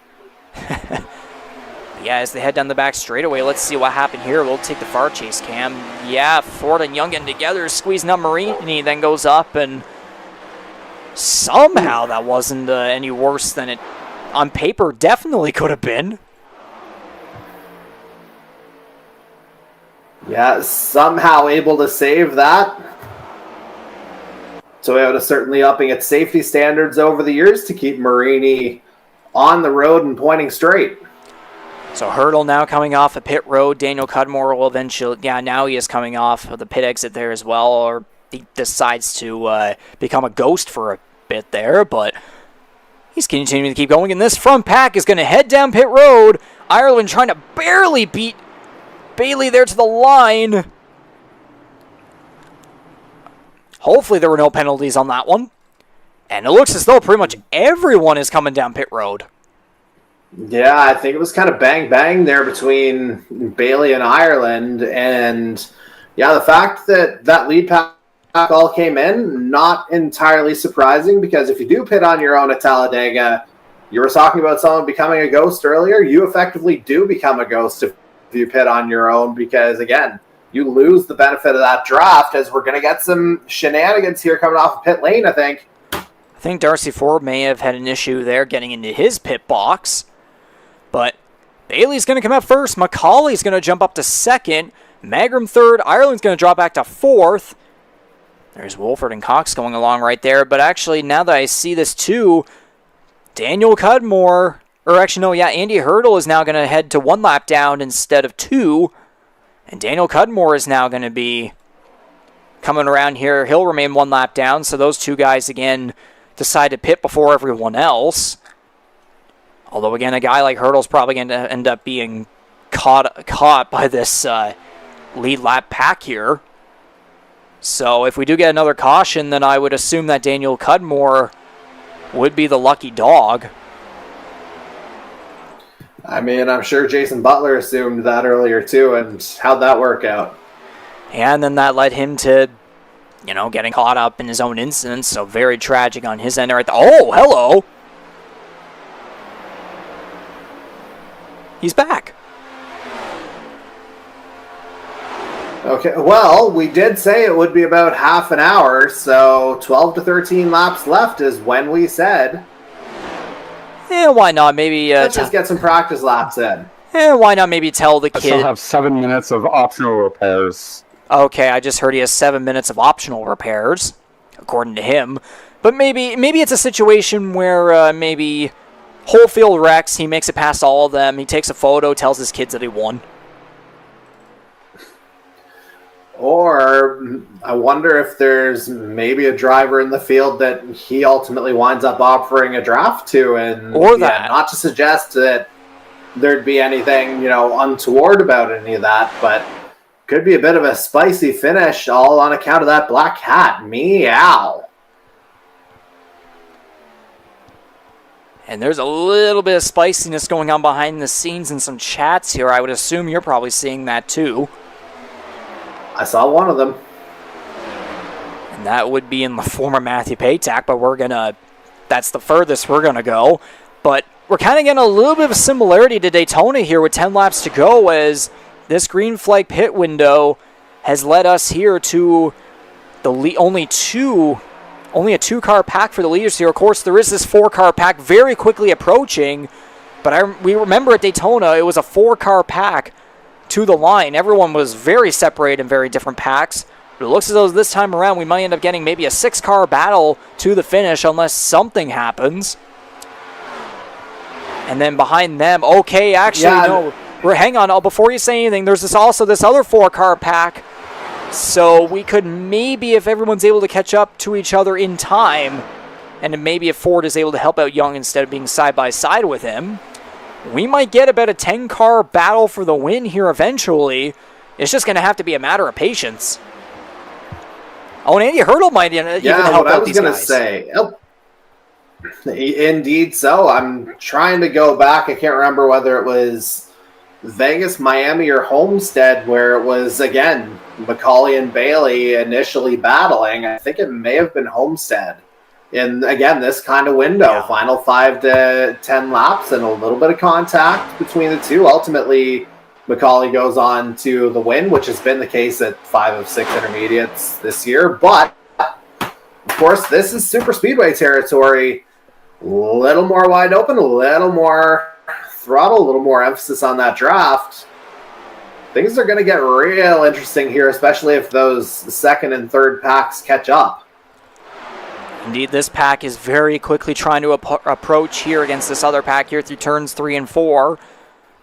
[SPEAKER 1] yeah, as they head down the back straightaway, let's see what happened here. We'll take the far chase cam. Yeah, Ford and Young getting together, squeezing up Marini, then goes up, and somehow that wasn't any worse than it on paper definitely could have been.
[SPEAKER 2] Yeah, somehow able to save that. Toyota certainly upping its safety standards over the years to keep Marini on the road and pointing straight.
[SPEAKER 1] So Hurdle now coming off a pit road. Daniel Cudmore will eventually, yeah, now he is coming off of the pit exit there as well, or he decides to become a ghost for a bit there, but he's continuing to keep going, and this front pack is going to head down pit road. Ireland trying to barely beat Bailey there to the line. Hopefully there were no penalties on that one. And it looks as though pretty much everyone is coming down pit road.
[SPEAKER 2] Yeah, I think it was kind of bang-bang there between Bailey and Ireland. And, yeah, the fact that that lead pack all came in, not entirely surprising, because if you do pit on your own at Talladega, you were talking about someone becoming a ghost earlier. You effectively do become a ghost if you pit on your own because, again, you lose the benefit of that draft, as we're going to get some shenanigans here coming off of pit lane, I think.
[SPEAKER 1] I think Darcy Ford may have had an issue there getting into his pit box. But Bailey's going to come out first. Macaulay's going to jump up to second. Magram third. Ireland's going to drop back to fourth. There's Wolford and Cox going along right there. But actually, now that I see this too, Daniel Cudmore, or actually no, yeah, Andy Hurdle is now going to head to 1 lap down instead of 2. And Daniel Cudmore is now going to be coming around here. He'll remain 1 lap down. So those two guys, again, decide to pit before everyone else. Although, again, a guy like Hurdle's probably going to end up being caught by this lead lap pack here. So if we do get another caution, then I would assume that Daniel Cudmore would be the lucky dog.
[SPEAKER 2] I mean, I'm sure Jason Butler assumed that earlier too, and how'd that work out?
[SPEAKER 1] And then that led him to, getting caught up in his own incidents, so very tragic on his end. Oh, hello! He's back.
[SPEAKER 2] Okay, well, we did say it would be about half an hour, so 12 to 13 laps left is when we said.
[SPEAKER 1] Why not? Maybe
[SPEAKER 2] let's just get some practice laps in.
[SPEAKER 1] Why not maybe tell the kid?
[SPEAKER 3] I still have 7 minutes of optional repairs.
[SPEAKER 1] Okay, I just heard he has 7 minutes of optional repairs, according to him. But maybe it's a situation where maybe whole field wrecks, he makes it past all of them, he takes a photo, tells his kids that he won.
[SPEAKER 2] Or I wonder if there's maybe a driver in the field that he ultimately winds up offering a draft to, and not to suggest that thered be anything, untoward about any of that, but could be a bit of a spicy finish all on account of that black hat. Meow.
[SPEAKER 1] And there's a little bit of spiciness going on behind the scenes in some chats here. I would assume you're probably seeing that too.
[SPEAKER 2] I saw one of them.
[SPEAKER 1] And that would be in the former Matthew Paytak, but that's the furthest we're going to go. But we're kind of getting a little bit of a similarity to Daytona here with 10 laps to go, as this green flag pit window has led us here to the only a 2-car pack for the leaders here. Of course, there is this 4-car pack very quickly approaching, but we remember at Daytona it was a 4-car pack to the line. Everyone was very separated in very different packs. But it looks as though this time around we might end up getting maybe a 6-car battle to the finish unless something happens. And then behind them, okay, actually, no. Hang on, before you say anything, there's also this other 4-car pack. So we could maybe, if everyone's able to catch up to each other in time, and maybe if Ford is able to help out Young instead of being side by side with him, we might get about a 10-car battle for the win here eventually. It's just going to have to be a matter of patience. Oh, and Andy Hurdle might even help out these guys.
[SPEAKER 2] Say. Indeed so. I'm trying to go back. I can't remember whether it was Vegas, Miami, or Homestead where it was, again, Macaulay and Bailey initially battling. I think it may have been Homestead. in, again, this kind of window. Final 5 to 10 laps and a little bit of contact between the two. Ultimately, McCauley goes on to the win, which has been the case at 5 of 6 intermediates this year. But, of course, this is SuperSpeedway territory. A little more wide open, a little more throttle, a little more emphasis on that draft. Things are going to get real interesting here, especially if those second and third packs catch up.
[SPEAKER 1] Indeed, this pack is very quickly trying to approach here against this other pack here through turns 3 and 4.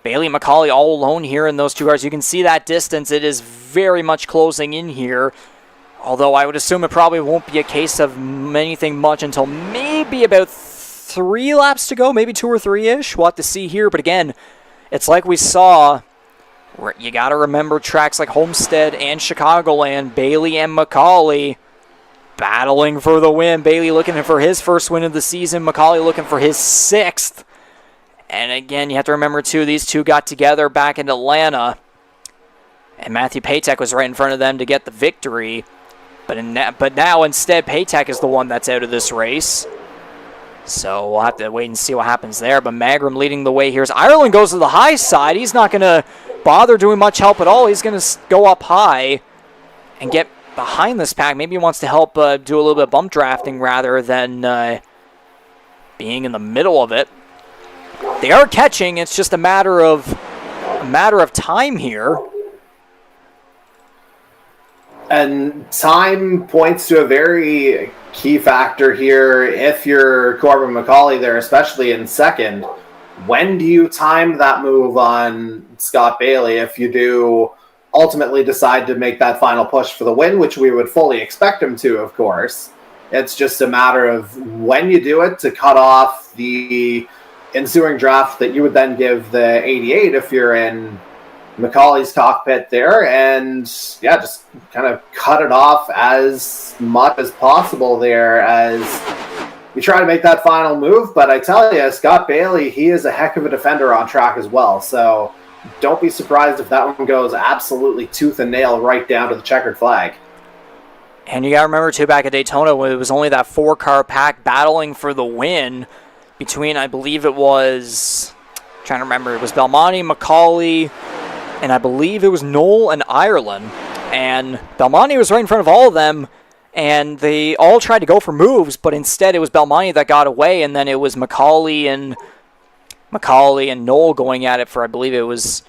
[SPEAKER 1] Bailey and McCauley all alone here in those two cars. You can see that distance. It is very much closing in here. Although I would assume it probably won't be a case of anything much until maybe about 3 laps to go, maybe 2 or 3-ish. We'll have to see here. But again, it's like we saw. You got to remember tracks like Homestead and Chicagoland. Bailey and McCauley battling for the win. Bailey looking for his first win of the season. McCauley looking for his 6th. And again, you have to remember, too, these two got together back in Atlanta. And Matthew Patek was right in front of them to get the victory. But now, instead, Patek is the one that's out of this race. So we'll have to wait and see what happens there. But Magrum leading the way here. As Ireland goes to the high side, he's not going to bother doing much help at all. He's going to go up high and get behind this pack. Maybe he wants to help do a little bit of bump drafting rather than being in the middle of it. They are catching. It's just a matter of time here.
[SPEAKER 2] And time points to a very key factor here. If you're Corbin McCauley there, especially in second, when do you time that move on Scott Bailey? If you do ultimately decide to make that final push for the win, which we would fully expect him to, of course, it's just a matter of when you do it to cut off the ensuing draft that you would then give the 88 if you're in McCauley's cockpit there, and yeah, just kind of cut it off as much as possible there as you try to make that final move. But I tell you, Scott Bailey, he is a heck of a defender on track as well, so don't be surprised if that one goes absolutely tooth and nail right down to the checkered flag.
[SPEAKER 1] And you got to remember, too, back at Daytona, when it was only that 4-car pack battling for the win between, I believe it was, I'm trying to remember, it was Belmonte, McCauley, and I believe it was Knoll and Ireland. And Belmonte was right in front of all of them, and they all tried to go for moves, but instead it was Belmonte that got away, and then it was McCauley and Knoll going at it for, I believe it was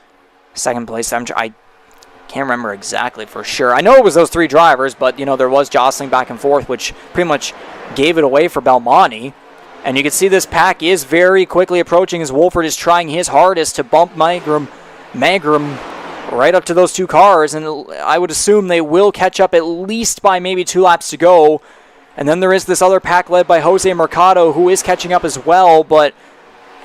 [SPEAKER 1] second place. I can't remember exactly for sure. I know it was those 3 drivers, but you know there was jostling back and forth, which pretty much gave it away for Belmonte. And you can see this pack is very quickly approaching as Wolford is trying his hardest to bump Magrum right up to those 2 cars, and I would assume they will catch up at least by maybe 2 laps to go. And then there is this other pack led by Jose Mercado, who is catching up as well, but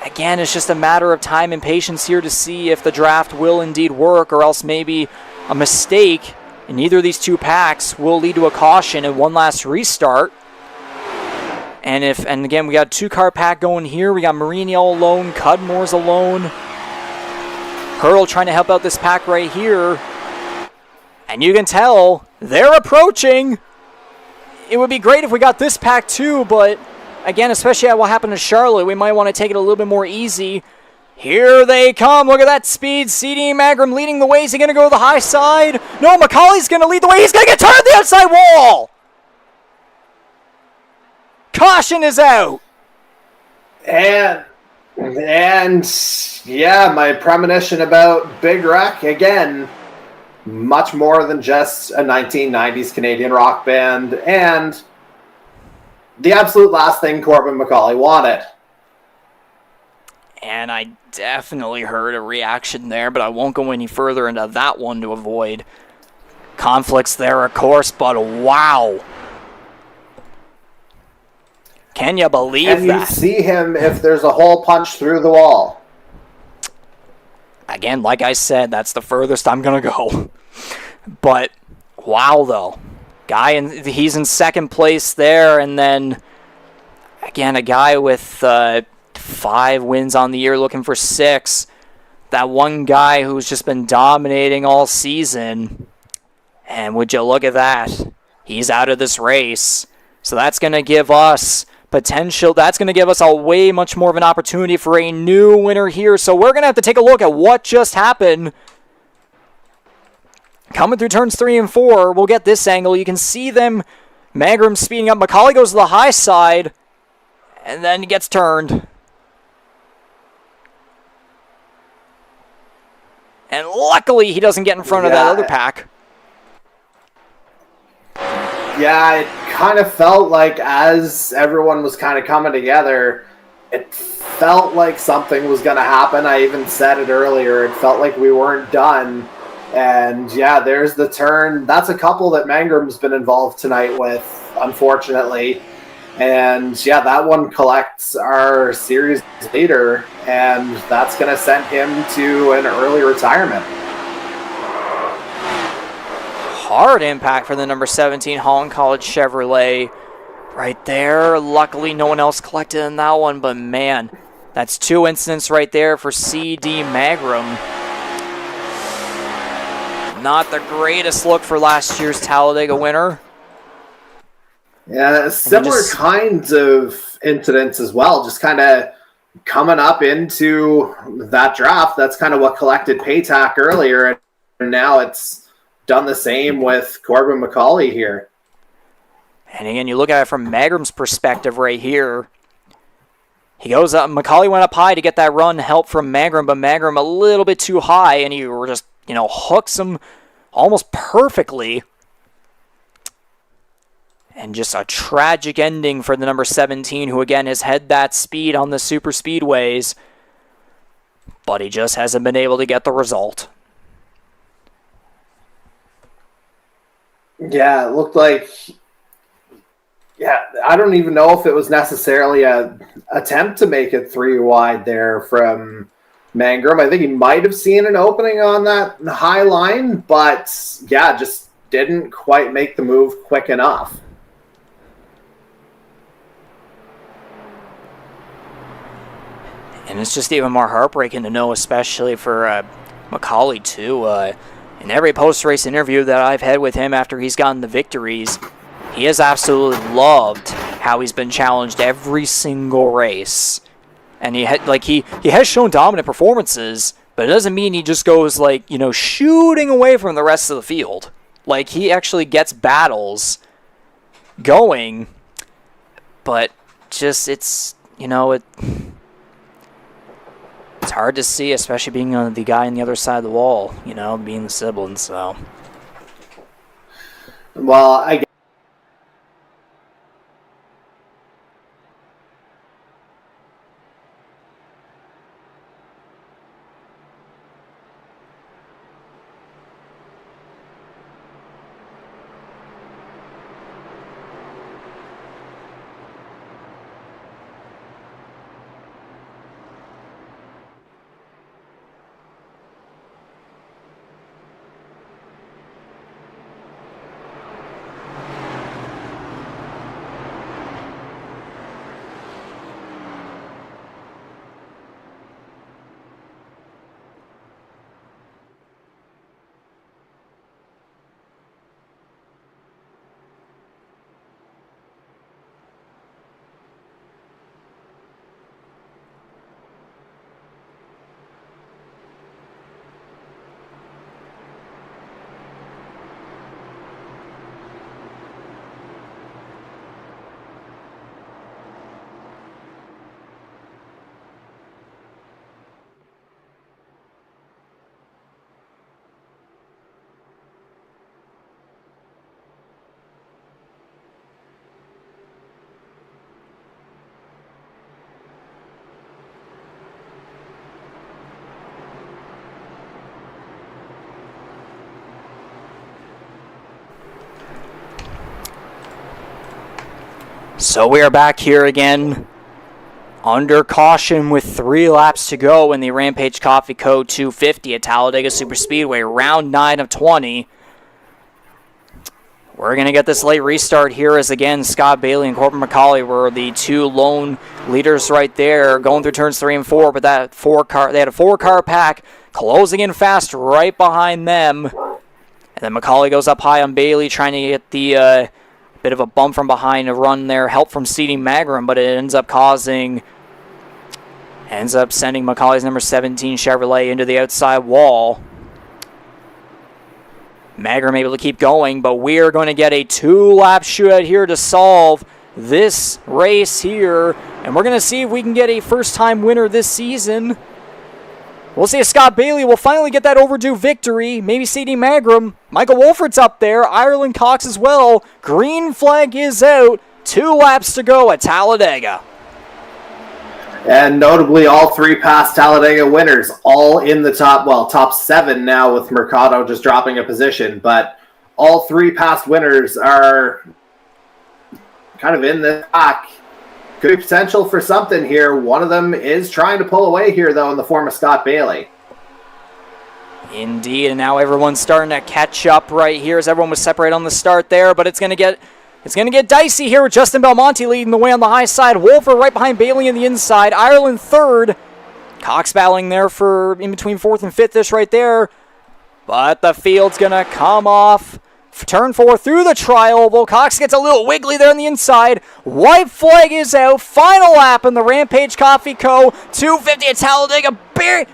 [SPEAKER 1] again, it's just a matter of time and patience here to see if the draft will indeed work, or else maybe a mistake in either of these 2 packs will lead to a caution and one last restart. And again, we got a 2-car pack going here. We got Marini all alone, Cudmore's alone. Hurl trying to help out this pack right here. And you can tell they're approaching. It would be great if we got this pack too, but again, especially at what happened to Charlotte, we might want to take it a little bit more easy. Here they come. Look at that speed. CD Magrum leading the way. Is he going to go to the high side? No, McCauley's going to lead the way. He's going to get turned the outside wall. Caution is out.
[SPEAKER 2] And yeah, my premonition about Big Wreck, again, much more than just a 1990s Canadian rock band, and the absolute last thing Corbin McCauley wanted.
[SPEAKER 1] And I definitely heard a reaction there, but I won't go any further into that one to avoid conflicts there, of course, but wow. Can you believe that?
[SPEAKER 2] Can you see him if there's a hole punched through the wall?
[SPEAKER 1] Again, like I said, that's the furthest I'm going to go. But, wow, though. He's in second place there, and then, again, a guy with 5 wins on the year looking for 6. That one guy who's just been dominating all season. And would you look at that? He's out of this race. So that's going to give us potential. That's going to give us a way much more of an opportunity for a new winner here. So we're going to have to take a look at what just happened. Coming through turns 3 and 4, we'll get this angle. You can see them. Magrum speeding up. McCauley goes to the high side, and then gets turned. And luckily, he doesn't get in front of that other pack.
[SPEAKER 2] Yeah, it kind of felt like as everyone was kind of coming together, it felt like something was going to happen. I even said it earlier. It felt like we weren't done. And yeah, there's the turn. That's a couple that Mangrum's been involved tonight with, unfortunately. And yeah, that one collects our series leader, and that's going to send him to an early retirement.
[SPEAKER 1] Hard impact for the number 17 Holland College Chevrolet right there. Luckily, no one else collected in that one, but man, that's 2 incidents right there for CD Magrum. Not the greatest look for last year's Talladega winner.
[SPEAKER 2] Yeah, similar kinds of incidents as well, just kind of coming up into that draft. That's kind of what collected Paytack earlier, and now it's done the same with Corbin McCauley here.
[SPEAKER 1] And again, you look at it from Magrum's perspective right here. He goes up, McCauley went up high to get that run help from Magrum, but Magrum a little bit too high, and he just, hooks him almost perfectly. And just a tragic ending for the number 17, who again has had that speed on the super speedways, but he just hasn't been able to get the result.
[SPEAKER 2] Yeah, it looked like, I don't even know if it was necessarily an attempt to make it 3 wide there from Magrum. I think he might have seen an opening on that high line, but yeah, just didn't quite make the move quick enough.
[SPEAKER 1] And it's just even more heartbreaking to know, especially for McCauley, too. In every post-race interview that I've had with him after he's gotten the victories, he has absolutely loved how he's been challenged every single race. And he has shown dominant performances, but it doesn't mean he just goes, shooting away from the rest of the field. He actually gets battles going, but just, it's hard to see, especially being the guy on the other side of the wall, being the sibling, so.
[SPEAKER 2] Well, I
[SPEAKER 1] So we are back here again, under caution with 3 laps to go in the Rampage Coffee Co. 250 at Talladega Superspeedway, round 9 of 20. We're going to get this late restart here as, again, Scott Bailey and Corbin McCauley were the 2 lone leaders right there, going through turns 3 and 4, but they had a 4-car pack closing in fast right behind them. And then McCauley goes up high on Bailey, trying to get the Bit of a bump from behind a run there. Help from seating Magrum, but it ends up sending Macaulay's number 17 Chevrolet into the outside wall. Magrum able to keep going, but we're going to get a 2-lap shootout here to solve this race here. And we're going to see if we can get a first-time winner this season. We'll see if Scott Bailey will finally get that overdue victory. Maybe C.D. Magrum. Michael Wolford's up there. Ireland Cox as well. Green flag is out. 2 laps to go at Talladega.
[SPEAKER 2] And notably, all 3 past Talladega winners, all in the top 7 now, with Mercado just dropping a position. But all 3 past winners are kind of in the pack. Could be potential for something here. One of them is trying to pull away here, though, in the form of Scott Bailey.
[SPEAKER 1] Indeed, and now everyone's starting to catch up right here as everyone was separated on the start there, but it's going to get dicey here with Justin Belmonte leading the way on the high side. Wolfer right behind Bailey on the inside. Ireland third. Cox battling there for in between 4th and 5th-ish right there. But the field's going to come off. Turn 4 through the tri-oval. Cox gets a little wiggly there on the inside. White flag is out. Final lap in the Rampage Coffee Co. 250 at Talladega.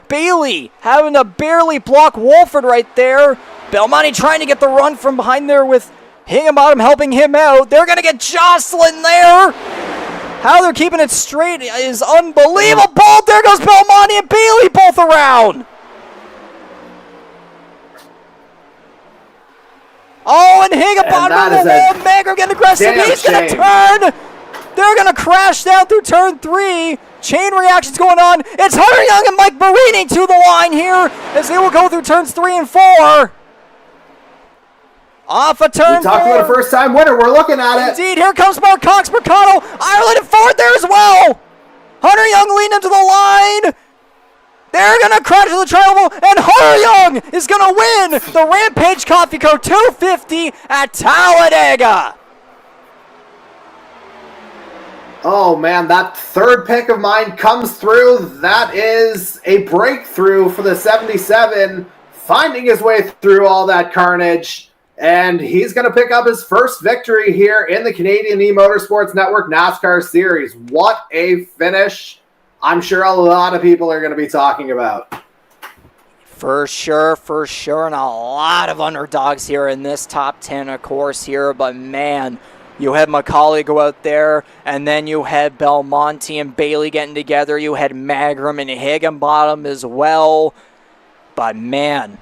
[SPEAKER 1] Bailey having to barely block Wolford right there. Belmonte trying to get the run from behind there with Higginbottom helping him out. They're going to get Jocelyn there. How they're keeping it straight is unbelievable. There goes Belmonte and Bailey both around. Oh, and Higginbottom on the wall. Magrum getting aggressive. He's going to turn. They're going to crash down through turn 3. Chain reactions going on. It's Hunter Young and Mike Marini to the line here as they will go through turns 3 and 4. Off a turn 4.
[SPEAKER 2] Talking about a first-time winner. We're looking at it.
[SPEAKER 1] Indeed. Here comes Mark Cox. Mercado. Ireland in 4th there as well. Hunter Young leading him to the line. They're going to crash to the tri-oval, and Hunter Young is going to win the Rampage Coffee Co. 250 at Talladega.
[SPEAKER 2] Oh, man, that 3rd pick of mine comes through. That is a breakthrough for the 77, finding his way through all that carnage, and he's going to pick up his first victory here in the Canadian eMotorsports Network NASCAR Series. What a finish. I'm sure a lot of people are going to be talking about.
[SPEAKER 1] For sure, and a lot of underdogs here in this top 10, of course, here. But, man, you had Macaulay go out there, and then you had Belmonte and Bailey getting together. You had Magrum and Higginbottom as well. But, man,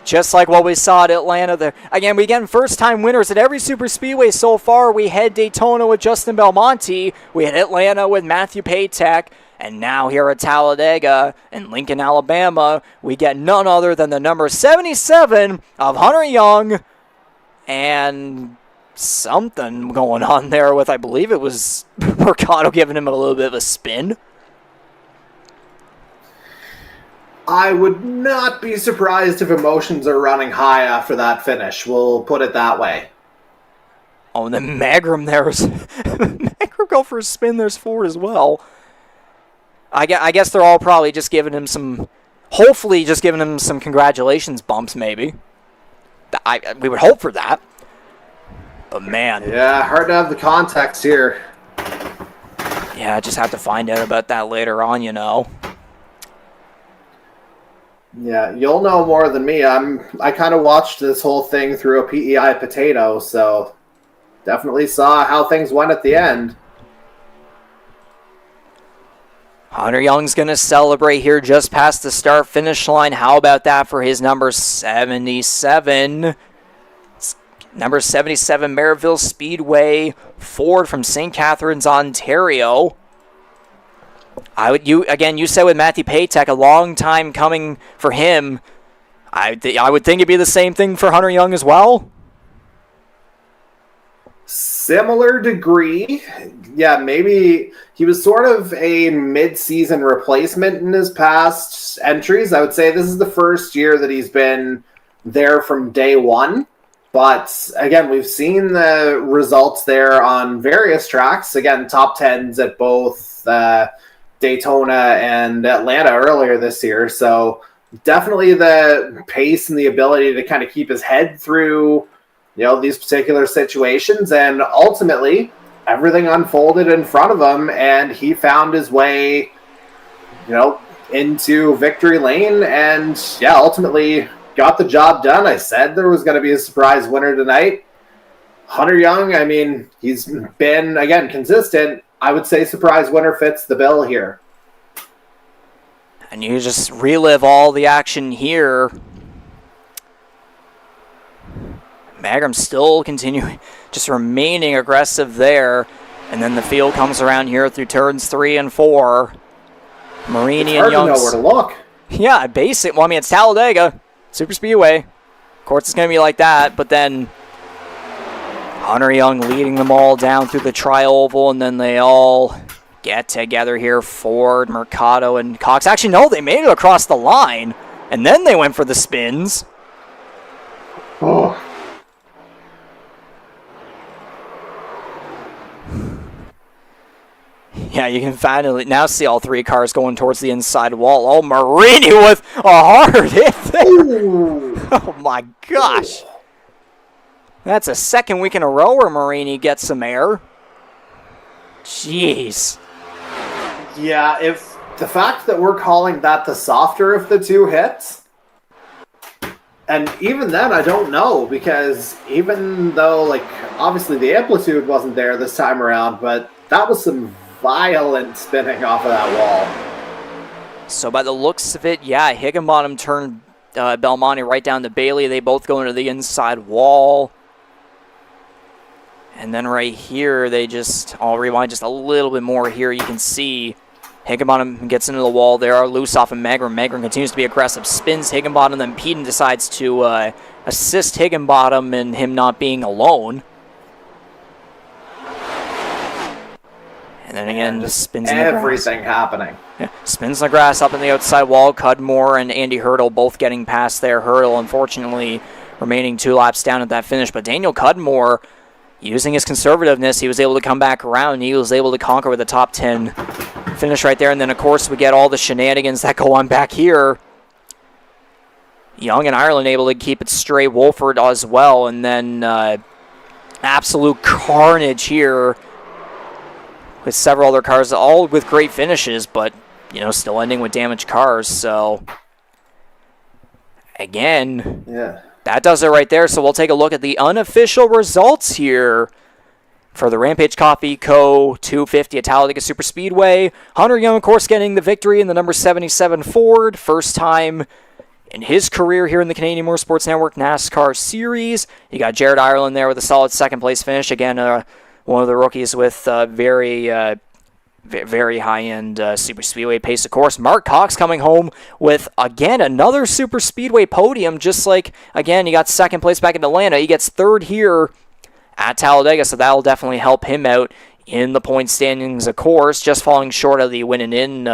[SPEAKER 1] just like what we saw at Atlanta there. Again, we get first-time winners at every SuperSpeedway so far. We had Daytona with Justin Belmonte. We had Atlanta with Matthew Paytek. And now here at Talladega in Lincoln, Alabama, we get none other than the number 77 of Hunter Young, and something going on there with, I believe it was Mercado giving him a little bit of a spin.
[SPEAKER 2] I would not be surprised if emotions are running high after that finish. We'll put it that way.
[SPEAKER 1] Oh, and then Magrum there is... Magrum go for a spin. There's Ford as well. I guess they're all probably just giving him some... Hopefully just giving him some congratulations bumps, maybe. We would hope for that. But, man.
[SPEAKER 2] Yeah, hard to have the context here.
[SPEAKER 1] Yeah, I just have to find out about that later on, you know.
[SPEAKER 2] Yeah, you'll know more than me. I kind of watched this whole thing through a PEI potato, so definitely saw how things went at the end.
[SPEAKER 1] Hunter Young's going to celebrate here just past the start-finish line. How about that for his number 77? It's number 77, Maryville Speedway, Ford from St. Catharines, Ontario. You said with Matthew Paytek, a long time coming for him. I would think it'd be the same thing for Hunter Young as well.
[SPEAKER 2] Similar degree. Yeah, maybe he was sort of a mid-season replacement in his past entries. I would say this is the first year that he's been there from day one. But again, we've seen the results there on various tracks. Again, top 10s at both Daytona and Atlanta earlier this year. So definitely the pace and the ability to kind of keep his head through, these particular situations. And ultimately, everything unfolded in front of him, and he found his way, into victory lane, and ultimately got the job done. I said there was going to be a surprise winner tonight. Hunter Young, I mean, he's been, again, consistent. I would say surprise winner fits the bill here.
[SPEAKER 1] And you just relive all the action here. Magram still continuing, just remaining aggressive there. And then the field comes around here through turns 3 and 4. Marini and Young.
[SPEAKER 2] It's hard to know where to look.
[SPEAKER 1] Yeah, basic. Well, I mean, it's Talladega, SuperSpeedway. Of course, it's going to be like that. But then Hunter Young leading them all down through the tri-oval, and then they all get together here. Ford, Mercado, and Cox. Actually, no, they made it across the line, and then they went for the spins.
[SPEAKER 2] Oh.
[SPEAKER 1] Yeah, you can finally now see all 3 cars going towards the inside wall. Oh, Marini with a hard hit there. Oh, my gosh. That's a second week in a row where Marini gets some air. Jeez.
[SPEAKER 2] Yeah, if the fact that we're calling that the softer of the 2 hits, and even then, I don't know, because even though, obviously the amplitude wasn't there this time around, but that was some violent spinning off of that wall.
[SPEAKER 1] So by the looks of it, yeah, Higginbottom turned Belmonte right down to Bailey. They both go into the inside wall. And then right here, I'll rewind just a little bit more here. You can see Higginbottom gets into the wall there. Lusoff and Magram. Magram continues to be aggressive. Spins Higginbottom, then Peden decides to assist Higginbottom in him not being alone. And then again, just spins in the grass.
[SPEAKER 2] Everything happening.
[SPEAKER 1] Yeah, spins the grass up in the outside wall. Cudmore and Andy Hurdle both getting past there. Hurdle, unfortunately, remaining 2 laps down at that finish. But Daniel Cudmore, using his conservativeness, he was able to come back around. He was able to conquer with a top 10 finish right there. And then, of course, we get all the shenanigans that go on back here. Young and Ireland able to keep it straight. Wolford as well. And then absolute carnage here with several other cars, all with great finishes, but, still ending with damaged cars. So, again, that does it right there. So we'll take a look at the unofficial results here for the Rampage Coffee Co. 250 at Talladega Superspeedway. Hunter Young, of course, getting the victory in the number 77 Ford. First time in his career here in the Canadian Motorsports Network NASCAR Series. You got Jared Ireland there with a solid second-place finish. Again, one of the rookies with very high-end SuperSpeedway pace, of course. Mark Cox coming home with, again, another SuperSpeedway podium. Just like, again, he got second place back in Atlanta. He gets third here at Talladega, so that'll definitely help him out in the point standings, of course. Just falling short of the win-and-in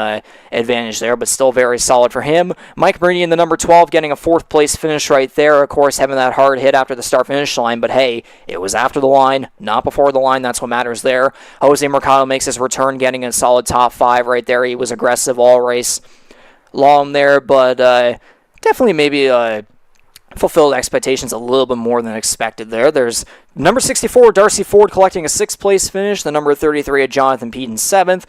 [SPEAKER 1] advantage there, but still very solid for him. Mike Marini in the number 12 getting a 4th place finish right there. Of course, having that hard hit after the start-finish line, but hey, it was after the line, not before the line. That's what matters there. Jose Mercado makes his return, getting a solid top 5 right there. He was aggressive all race long there, but definitely maybe fulfilled expectations a little bit more than expected there. There's number 64, Darcy Ford, collecting a 6th place finish. The number 33 of Jonathan Peden, 7th.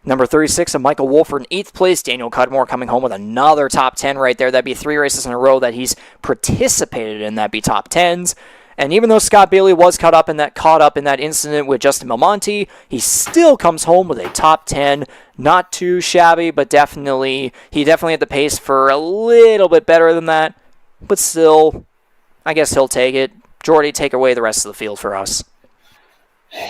[SPEAKER 1] Number 36 of Michael Wolford in 8th place. Daniel Cudmore coming home with another top 10 right there. That'd be 3 races in a row that he's participated in. That'd be top 10s. And even though Scott Bailey was caught up in that incident with Justin Belmonte, he still comes home with a top 10. Not too shabby, but he definitely had the pace for a little bit better than that. But still, I guess he'll take it. Jordy, take away the rest of the field for us.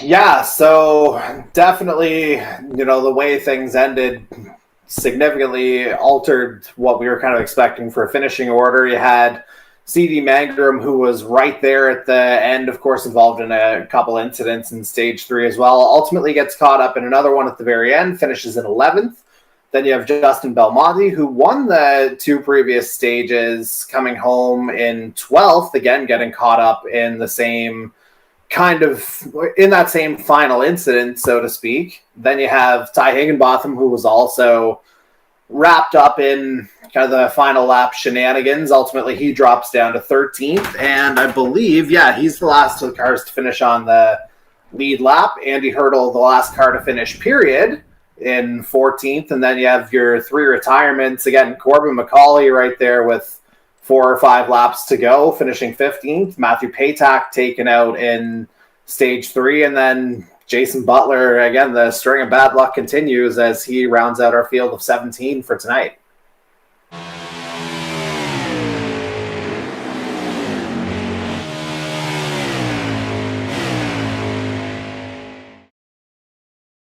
[SPEAKER 2] Yeah, so definitely, the way things ended significantly altered what we were kind of expecting for a finishing order. You had C.D. Mangrum, who was right there at the end, of course, involved in a couple incidents in Stage 3 as well. Ultimately gets caught up in another one at the very end, finishes in 11th. Then you have Justin Belmonte, who won the 2 previous stages, coming home in 12th, again getting caught up in the same in that same final incident, so to speak. Then you have Ty Higginbotham, who was also wrapped up in kind of the final lap shenanigans. Ultimately, he drops down to 13th, and I believe, he's the last of the cars to finish on the lead lap. Andy Hurdle, the last car to finish, period, in 14th, and then you have your 3 retirements. Again, Corbin McCauley right there with 4 or 5 laps to go, finishing 15th. Matthew Paytak taken out in stage 3, and then Jason Butler, again, the string of bad luck continues as he rounds out our field of 17 for tonight.